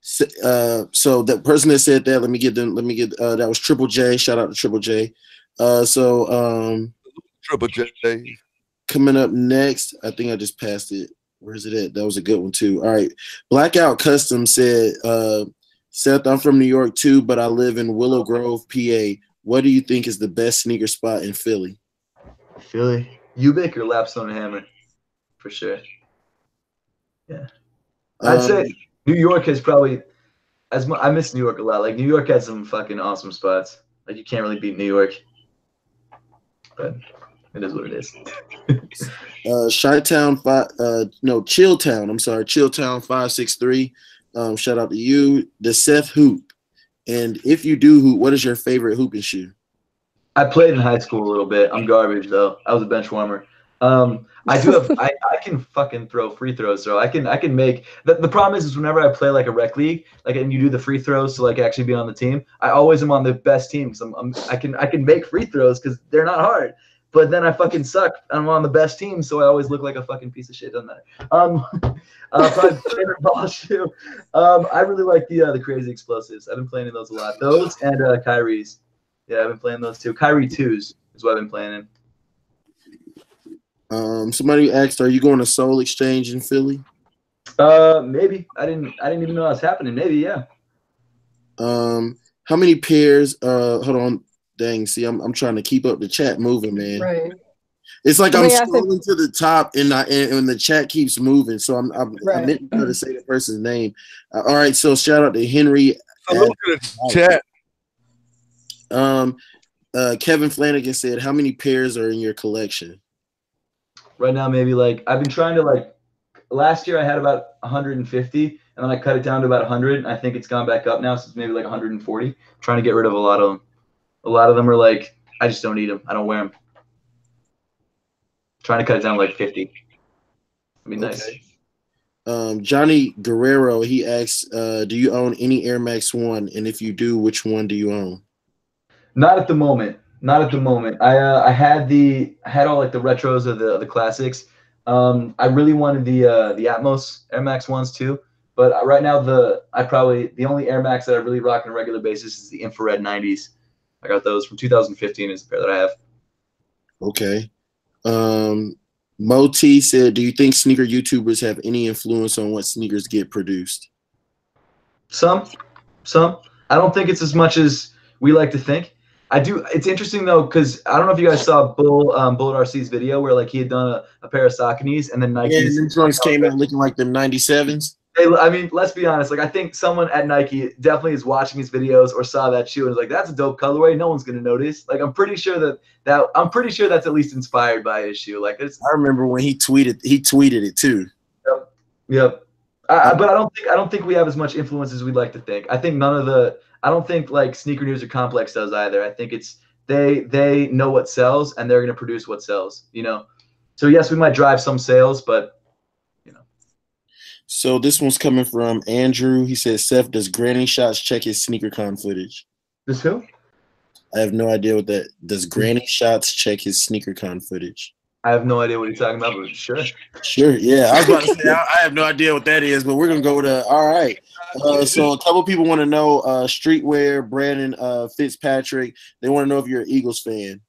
so that person that said that, let me get that was Triple J. Shout out to Triple J. Triple J. Coming up next, I think I just passed it. Where is it at? That was a good one too. All right. Blackout Custom said, Seth, I'm from New York too, but I live in Willow Grove, PA. What do you think is the best sneaker spot in Philly? Philly, Ubik or Lapstone and Hammer, for sure. Yeah, I'd say New York has probably I miss New York a lot. Like New York has some fucking awesome spots. Like you can't really beat New York, but it is what it is. Chilltown 563. Shout out to you, the Seth Hoop. And if you do hoop, what is your favorite hooping shoe? I played in high school a little bit. I'm garbage though. I was a bench warmer. I do have I can fucking throw free throws, so I can make the problem is whenever I play like a rec league, like and you do the free throws to like actually be on the team, I always am on the best team because I can make free throws because they're not hard. But then I fucking suck. I'm on the best team, so I always look like a fucking piece of shit, doesn't that? Probably favorite ball shoe. I really like the Crazy Explosives. I've been playing in those a lot. Those and Kyrie's. Yeah, I've been playing those too. Kyrie 2s is what I've been playing in. Somebody asked, "Are you going to Soul Exchange in Philly?" Maybe. I didn't even know that was happening. Maybe, yeah. How many pairs? Hold on. Dang, see, I'm trying to keep up the chat moving, man. Right. It's like I'm scrolling to the top and the chat keeps moving. So I meant to say the person's name. All right, so shout out to Henry. Salute to the chat. Kevin Flanagan said, "How many pairs are in your collection?" Right now, maybe like I've been trying to like. Last year I had about 150, and then I cut it down to about 100. I think it's gone back up now, so it's maybe like 140. I'm trying to get rid of a lot of them. A lot of them are like, I just don't need them. I don't wear them. Trying to cut it down to like 50. That'd be nice. Johnny Guerrero, he asks, do you own any Air Max 1? And if you do, which one do you own? Not at the moment. I had all like the retros of the classics. I really wanted the Atmos Air Max 1s too. But right now the only Air Max that I really rock on a regular basis is the infrared 90s. I got those from 2015 is the pair that I have. Okay. Moti said, do you think sneaker YouTubers have any influence on what sneakers get produced? Some. I don't think it's as much as we like to think. I do. It's interesting though, because I don't know if you guys saw Bullet RC's video where like he had done a pair of Sauconys and then Nike's. Yeah, and them joints came out looking like them 97s. I mean, let's be honest. Like, I think someone at Nike definitely is watching his videos or saw that shoe and was like, "That's a dope colorway. No one's gonna notice." Like, I'm pretty sure that's at least inspired by his shoe. Like, I remember when he tweeted it too. Yep. Yep. But I don't think we have as much influence as we'd like to think. I think I don't think like Sneaker News or Complex does either. I think it's they know what sells and they're gonna produce what sells. You know. So yes, we might drive some sales, but. So this one's coming from Andrew. He says, Seth, does Granny Shots check his SneakerCon footage? Does who? I have no idea what that. Does Granny Shots check his SneakerCon footage? I have no idea what you're talking about, but sure. Sure, yeah. I was about to say, I have no idea what that is, but we're going to go with all right. So a couple people want to know streetwear, Brandon Fitzpatrick. They want to know if you're an Eagles fan.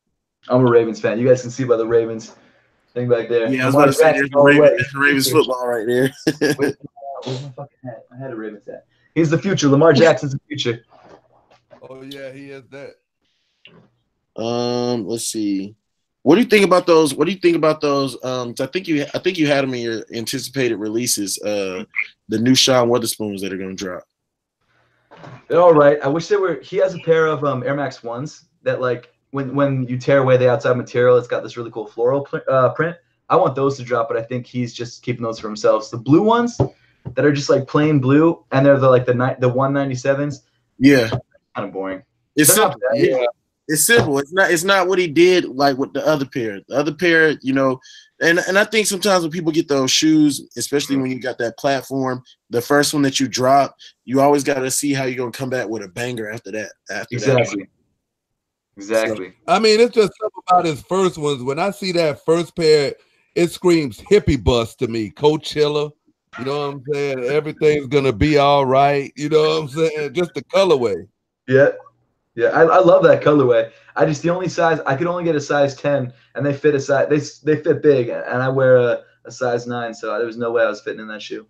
I'm a Ravens fan. You guys can see by the Ravens thing back there. Yeah, I was about to say, there's the Ravens football right there. Where's my fucking hat? I had a Ravens hat. He's the future. Lamar Jackson's the future. Oh, yeah, he is that. Let's see. What do you think about those? I think you had them in your anticipated releases. The new Sean Weatherspoons that are going to drop. They're all right. I wish they were. He has a pair of Air Max 1s that like when you tear away the outside material, it's got this really cool floral print. I want those to drop, but I think he's just keeping those for himself. So the blue ones that are just like plain blue, and they're the 197s. Yeah, kind of boring. It's simple. Yeah. It's simple. It's not what he did like with the other pair. The other pair, you know, and I think sometimes when people get those shoes, especially when you got that platform, the first one that you drop, you always got to see how you're gonna come back with a banger after that. Exactly. So, I mean, it's just something about his first ones. When I see that first pair, it screams hippie bus to me. Coachella, you know what I'm saying? Everything's gonna be all right. You know what I'm saying? Just the colorway. Yeah. Yeah, I love that colorway. The only size I could only get a size 10, and they fit a size. They fit big, and I wear a size 9, so there was no way I was fitting in that shoe.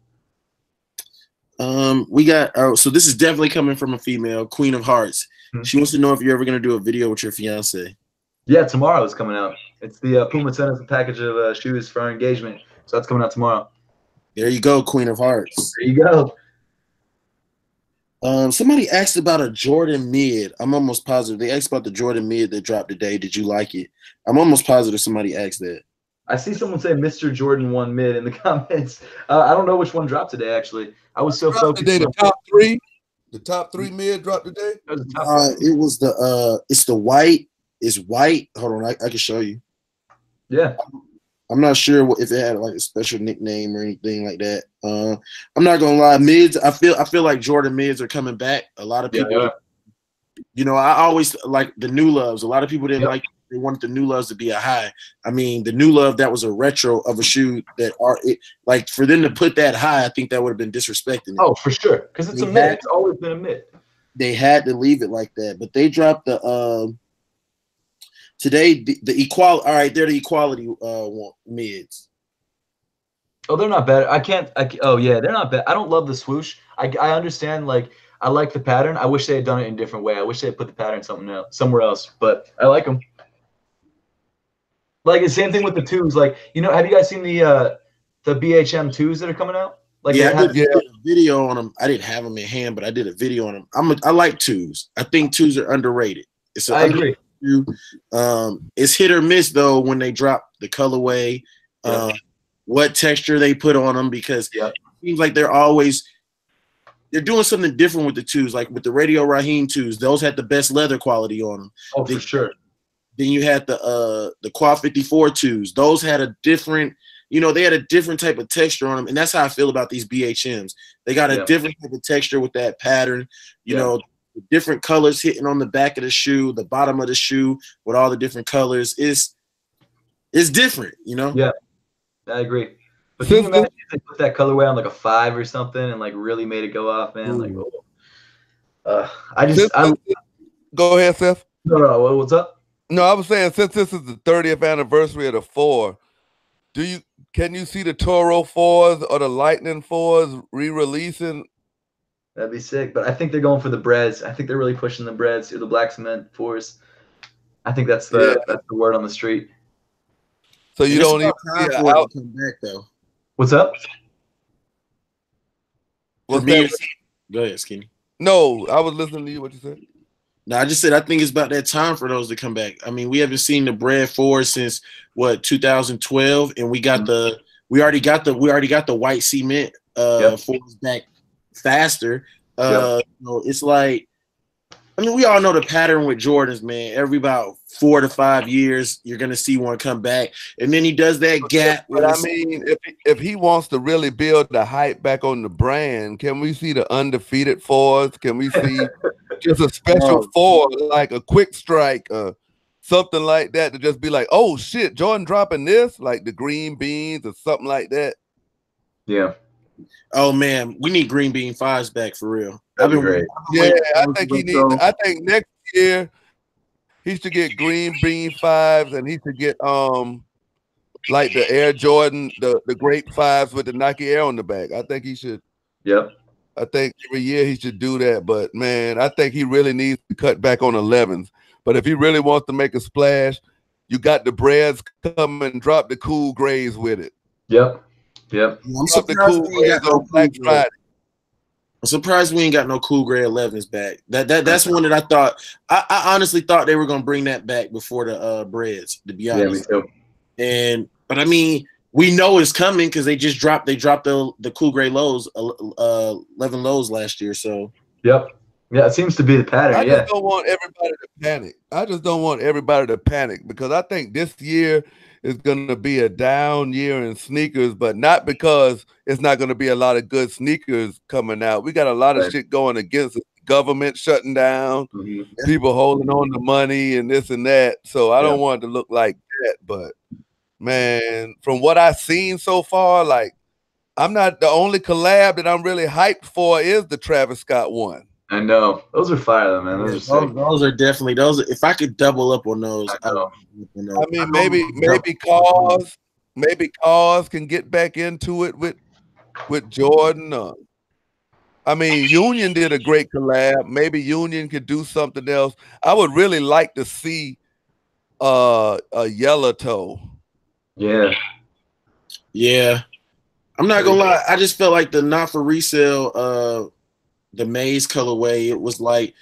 We got so this is definitely coming from a female, Queen of Hearts. Mm-hmm. She wants to know if you're ever gonna do a video with your fiance. Yeah, tomorrow is coming out. It's the Puma sent us a package of shoes for our engagement, so that's coming out tomorrow. There you go, Queen of Hearts. There you go. Somebody asked about a Jordan mid. I'm almost positive they asked about the Jordan mid that dropped today. Did you like it? I'm almost positive somebody asked that. I see someone say Mr. Jordan 1 mid in the comments. I don't know which one dropped today. Actually, I was so focused. Today, the top three. The top 3 mid dropped today. It was it's the white. It's white. Hold on, I can show you. Yeah. I'm not sure if it had like a special nickname or anything like that. I'm not gonna lie, mids. I feel like Jordan mids are coming back. A lot of people, you know, I always like the new loves. A lot of people didn't like. They wanted the new loves to be a high. I mean, the new love that was a retro of a shoe that like for them to put that high, I think that would have been disrespecting it. Oh, for sure, because it's a mid. It's always been a mid. They had to leave it like that, but they dropped the. Today, the equality. All right, they're the equality mids. Oh, they're not bad. Oh, yeah, they're not bad. I don't love the swoosh. I understand. Like, I like the pattern. I wish they had done it in a different way. I wish they had put the pattern somewhere else. But I like them. Like the same thing with the twos. Like, you know, have you guys seen the BHM twos that are coming out? Like, yeah, I did a video on them. I didn't have them in hand, but I did a video on them. I like twos. I think twos are underrated. I agree. It's hit or miss though when they drop the colorway, what texture they put on them, because it seems like they're doing something different with the twos. Like with the Radio Raheem twos, those had the best leather quality on them. Oh, for sure. Then you had the Quad 54 twos. Those had a different, you know, they had a different type of texture on them, and that's how I feel about these BHMs. They got a different type of texture with that pattern, you know. Different colors hitting on the back of the shoe, the bottom of the shoe with all the different colors. It's different, you know? Yeah, I agree. But can you imagine if they put that colorway on like a 5 or something and like really made it go off, man? Like, go ahead, Seth. No, what's up? No, I was saying since this is the 30th anniversary of the 4, can you see the Toro 4s or the Lightning 4s re-releasing? That'd be sick, but I think they're going for the breads. I think they're really pushing the breads or the black cement 4s. I think that's the word on the street. So you don't even time for it to come back though. What's up? What's that? Go ahead, Skinny. No, I was listening to you. What you said? No, I just said I think it's about that time for those to come back. I mean, we haven't seen the bread forward since what 2012, and we already got the white cement forwards back faster. It's like, I mean, we all know the pattern with Jordans, man. Every about 4 to 5 years, you're gonna see one come back, and then he does that gap. But I mean, if he wants to really build the hype back on the brand, can we see the undefeated fours? Can we see just a special four, like a quick strike, something like that, to just be like, oh shit, Jordan dropping this, like the green beans or something like that? Yeah. Oh man, we need green bean fives back for real. That'd be great. Yeah, I think next year he should get green bean fives, and he should get like the Air Jordan, the grape fives with the Nike Air on the back. I think he should. Yep. I think every year he should do that. But man, I think he really needs to cut back on 11s. But if he really wants to make a splash, you got the breads come and drop the cool grays with it. Yep. Yep. I'm surprised we ain't got no Black Friday. I'm surprised we ain't got no cool gray 11s back. That's one that I thought. I honestly thought they were gonna bring that back before the breads. To be honest. Yeah, me too. But I mean, we know it's coming because they dropped the cool gray lows, 11 lows last year. So. Yep. Yeah, it seems to be the pattern. I just don't want everybody to panic. Because I think this year is going to be a down year in sneakers, but not because it's not going to be a lot of good sneakers coming out. We got a lot of shit going against it. Government shutting down, people holding on to money and this and that. So I don't want it to look like that. But man, from what I've seen so far, like, I'm not the only collab that I'm really hyped for is the Travis Scott one. I know. Those are fire though, man. Those are definitely those. If I could double up on those, I mean, maybe cause can get back into it with Jordan. I mean, Union did a great collab. Maybe Union could do something else. I would really like to see a yellow toe. Yeah. Yeah. I'm not gonna lie. I just felt like the not for resale, the maize colorway. It was like,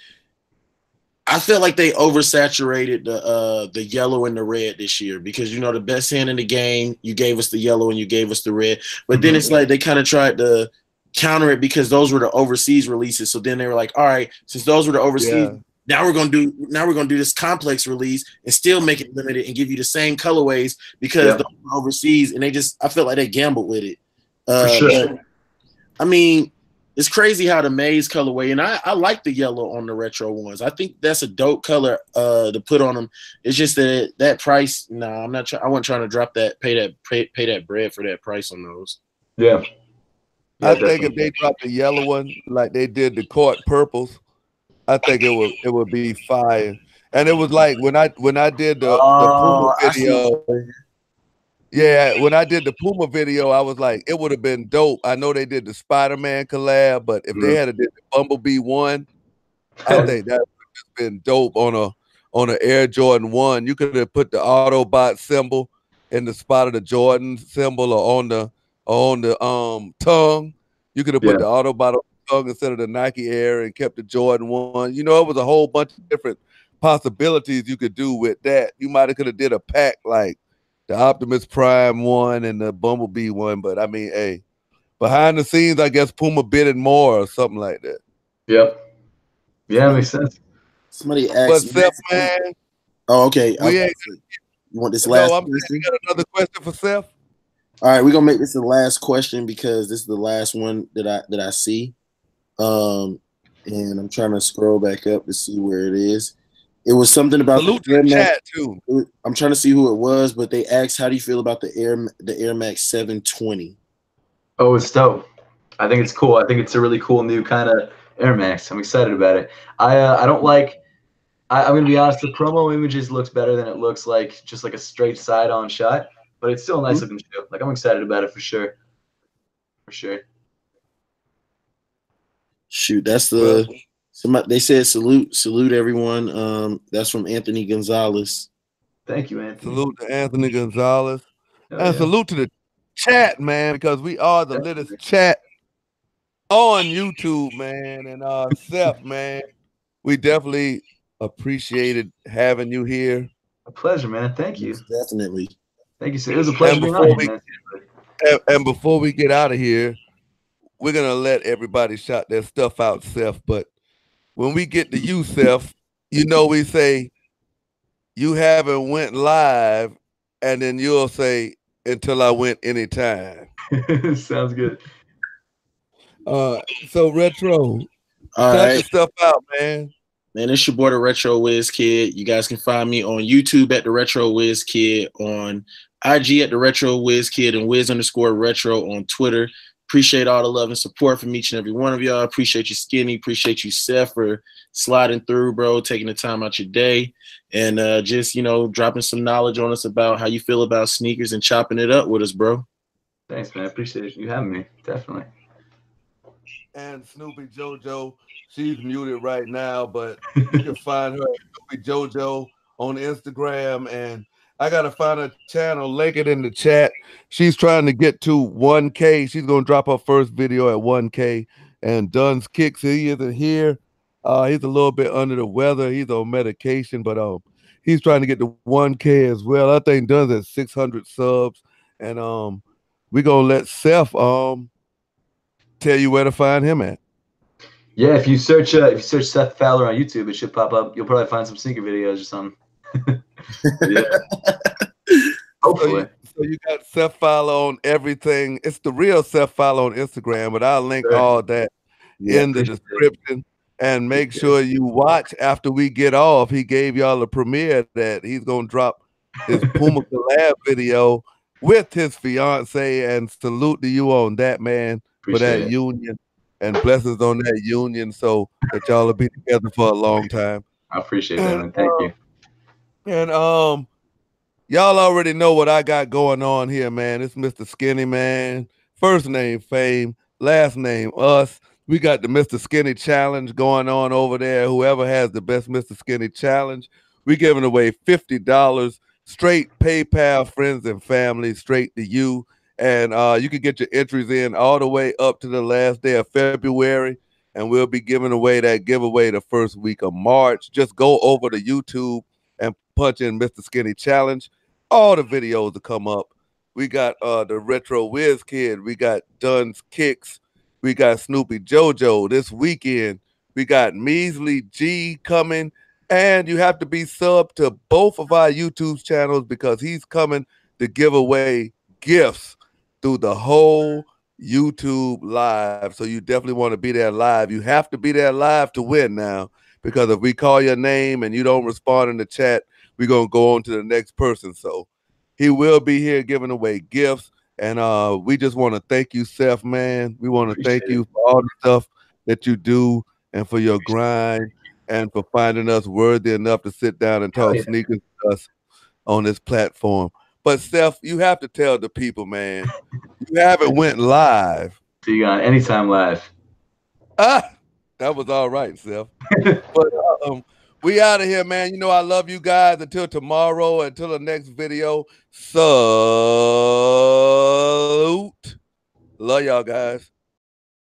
I felt like they oversaturated the yellow and the red this year because, you know, the best hand in the game, you gave us the yellow and you gave us the red. But then it's like they kind of tried to counter it because those were the overseas releases. So then they were like, all right, since those were the overseas, now we're gonna do this complex release and still make it limited and give you the same colorways because they're overseas. And I felt like they gambled with it. For sure. But, I mean, it's crazy how the maize colorway, and I like the yellow on the retro ones. I think that's a dope color to put on them. It's just that price. No, I'm not. I wasn't trying to drop that, pay that bread for that price on those. Yeah. I think if they dropped the yellow one like they did the court purples, I think it would be fire. And it was like when I did the Puma video. Yeah, when I did the Puma video, I was like, it would have been dope. I know they did the Spider-Man collab, but if they had did the Bumblebee one, I think that would have been dope on a Air Jordan 1. You could have put the Autobot symbol in the spot of the Jordan symbol or on the tongue. You could have put the Autobot on the tongue instead of the Nike Air and kept the Jordan 1. You know, it was a whole bunch of different possibilities you could do with that. You might have could have did a pack like the Optimus Prime one and the Bumblebee one, but I mean, hey, behind the scenes, I guess Puma bidded more or something like that. Yep. Yeah, makes sense. Somebody asked. Seth, man. Oh, okay. You want this last? No, you got another question for Seth? All right, we're gonna make this the last question because this is the last one that I see. And I'm trying to scroll back up to see where it is. It was something about the chat too. I'm trying to see who it was, but they asked, "How do you feel about the Air Max 720?" Oh, it's dope. I think it's cool. I think it's a really cool new kind of Air Max. I'm excited about it. I don't like. I'm gonna be honest. The promo images looks better than it looks like just like a straight side-on shot, but it's still a nice looking shoe. Like I'm excited about it for sure. For sure. Shoot, that's the. Somebody, they said salute everyone. That's from Anthony Gonzalez. Thank you, Anthony. Salute to Anthony Gonzalez. And salute to the chat, man, because we are the latest chat on YouTube, man. And Seth, man, we definitely appreciated having you here. A pleasure, man. Thank you. Yes, definitely. Thank you, sir. It was a pleasure being on here, man. And before we get out of here, we're gonna let everybody shout their stuff out, Seth. But when we get to you, Seth, you know we say you haven't went live, and then you'll say until I went anytime. Sounds good. So Retro, all shout right, your stuff out, man. Man, it's your boy, the Retro Wiz Kid. You guys can find me on YouTube at the Retro Wiz Kid, on IG at the Retro Wiz Kid, and Wiz_Retro on Twitter. Appreciate all the love and support from each and every one of y'all. Appreciate you, Skinny. Appreciate you, Seth, for sliding through, bro, taking the time out your day, and just, you know, dropping some knowledge on us about how you feel about sneakers and chopping it up with us, bro. Thanks, man. I appreciate you having me. Definitely. And Snoopy Jojo, she's muted right now, but you can find her at Snoopy Jojo on Instagram. And I got to find her channel, link it in the chat. She's trying to get to 1K. She's going to drop her first video at 1K. And Dunn's Kicks, he isn't here. He's a little bit under the weather. He's on medication, but he's trying to get to 1K as well. I think Dunn's at 600 subs. And we're going to let Seth tell you where to find him at. Yeah, if you search Seth Fowler on YouTube, it should pop up. You'll probably find some sneaker videos or something. Yeah. Hopefully. So you got Seth Fowler on everything. It's the real Seth Fowler on Instagram, but I'll link all that in the description. And make sure you watch after we get off. He gave y'all a premiere that he's gonna drop his Puma collab video with his fiance, and salute to you on that, man. Appreciate for that it. union, and blessings on that union, so that y'all will be together for a long time. I appreciate that, man. Thank you. And y'all already know what I got going on here, man. It's Mr. Skinny, man. First name Fame, last name Us. We got the Mr. Skinny Challenge going on over there. Whoever has the best Mr. Skinny Challenge, we giving away $50 straight PayPal, friends and family, straight to you. And you can get your entries in all the way up to the last day of February. And we'll be giving away that giveaway the first week of March. Just go over to YouTube and punch in Mr. Skinny Challenge. All the videos will come up. We got the Retro Wiz Kid. We got Dunn's Kicks. We got Snoopy Jojo this weekend. We got Measly G coming. And you have to be sub to both of our YouTube channels because he's coming to give away gifts through the whole YouTube live. So you definitely want to be there live. You have to be there live to win now, because if we call your name and you don't respond in the chat, we're going to go on to the next person. So he will be here giving away gifts. And we just want to thank you, Seth, man. We want to thank you for all the stuff that you do and for your grind and for finding us worthy enough to sit down and talk sneakers with us on this platform. But Seth, you have to tell the people, man, you haven't went live. See you on anytime live. That was all right, Seth. But we out of here, man. You know I love you guys. Until tomorrow, until the next video. Salute. Love y'all guys.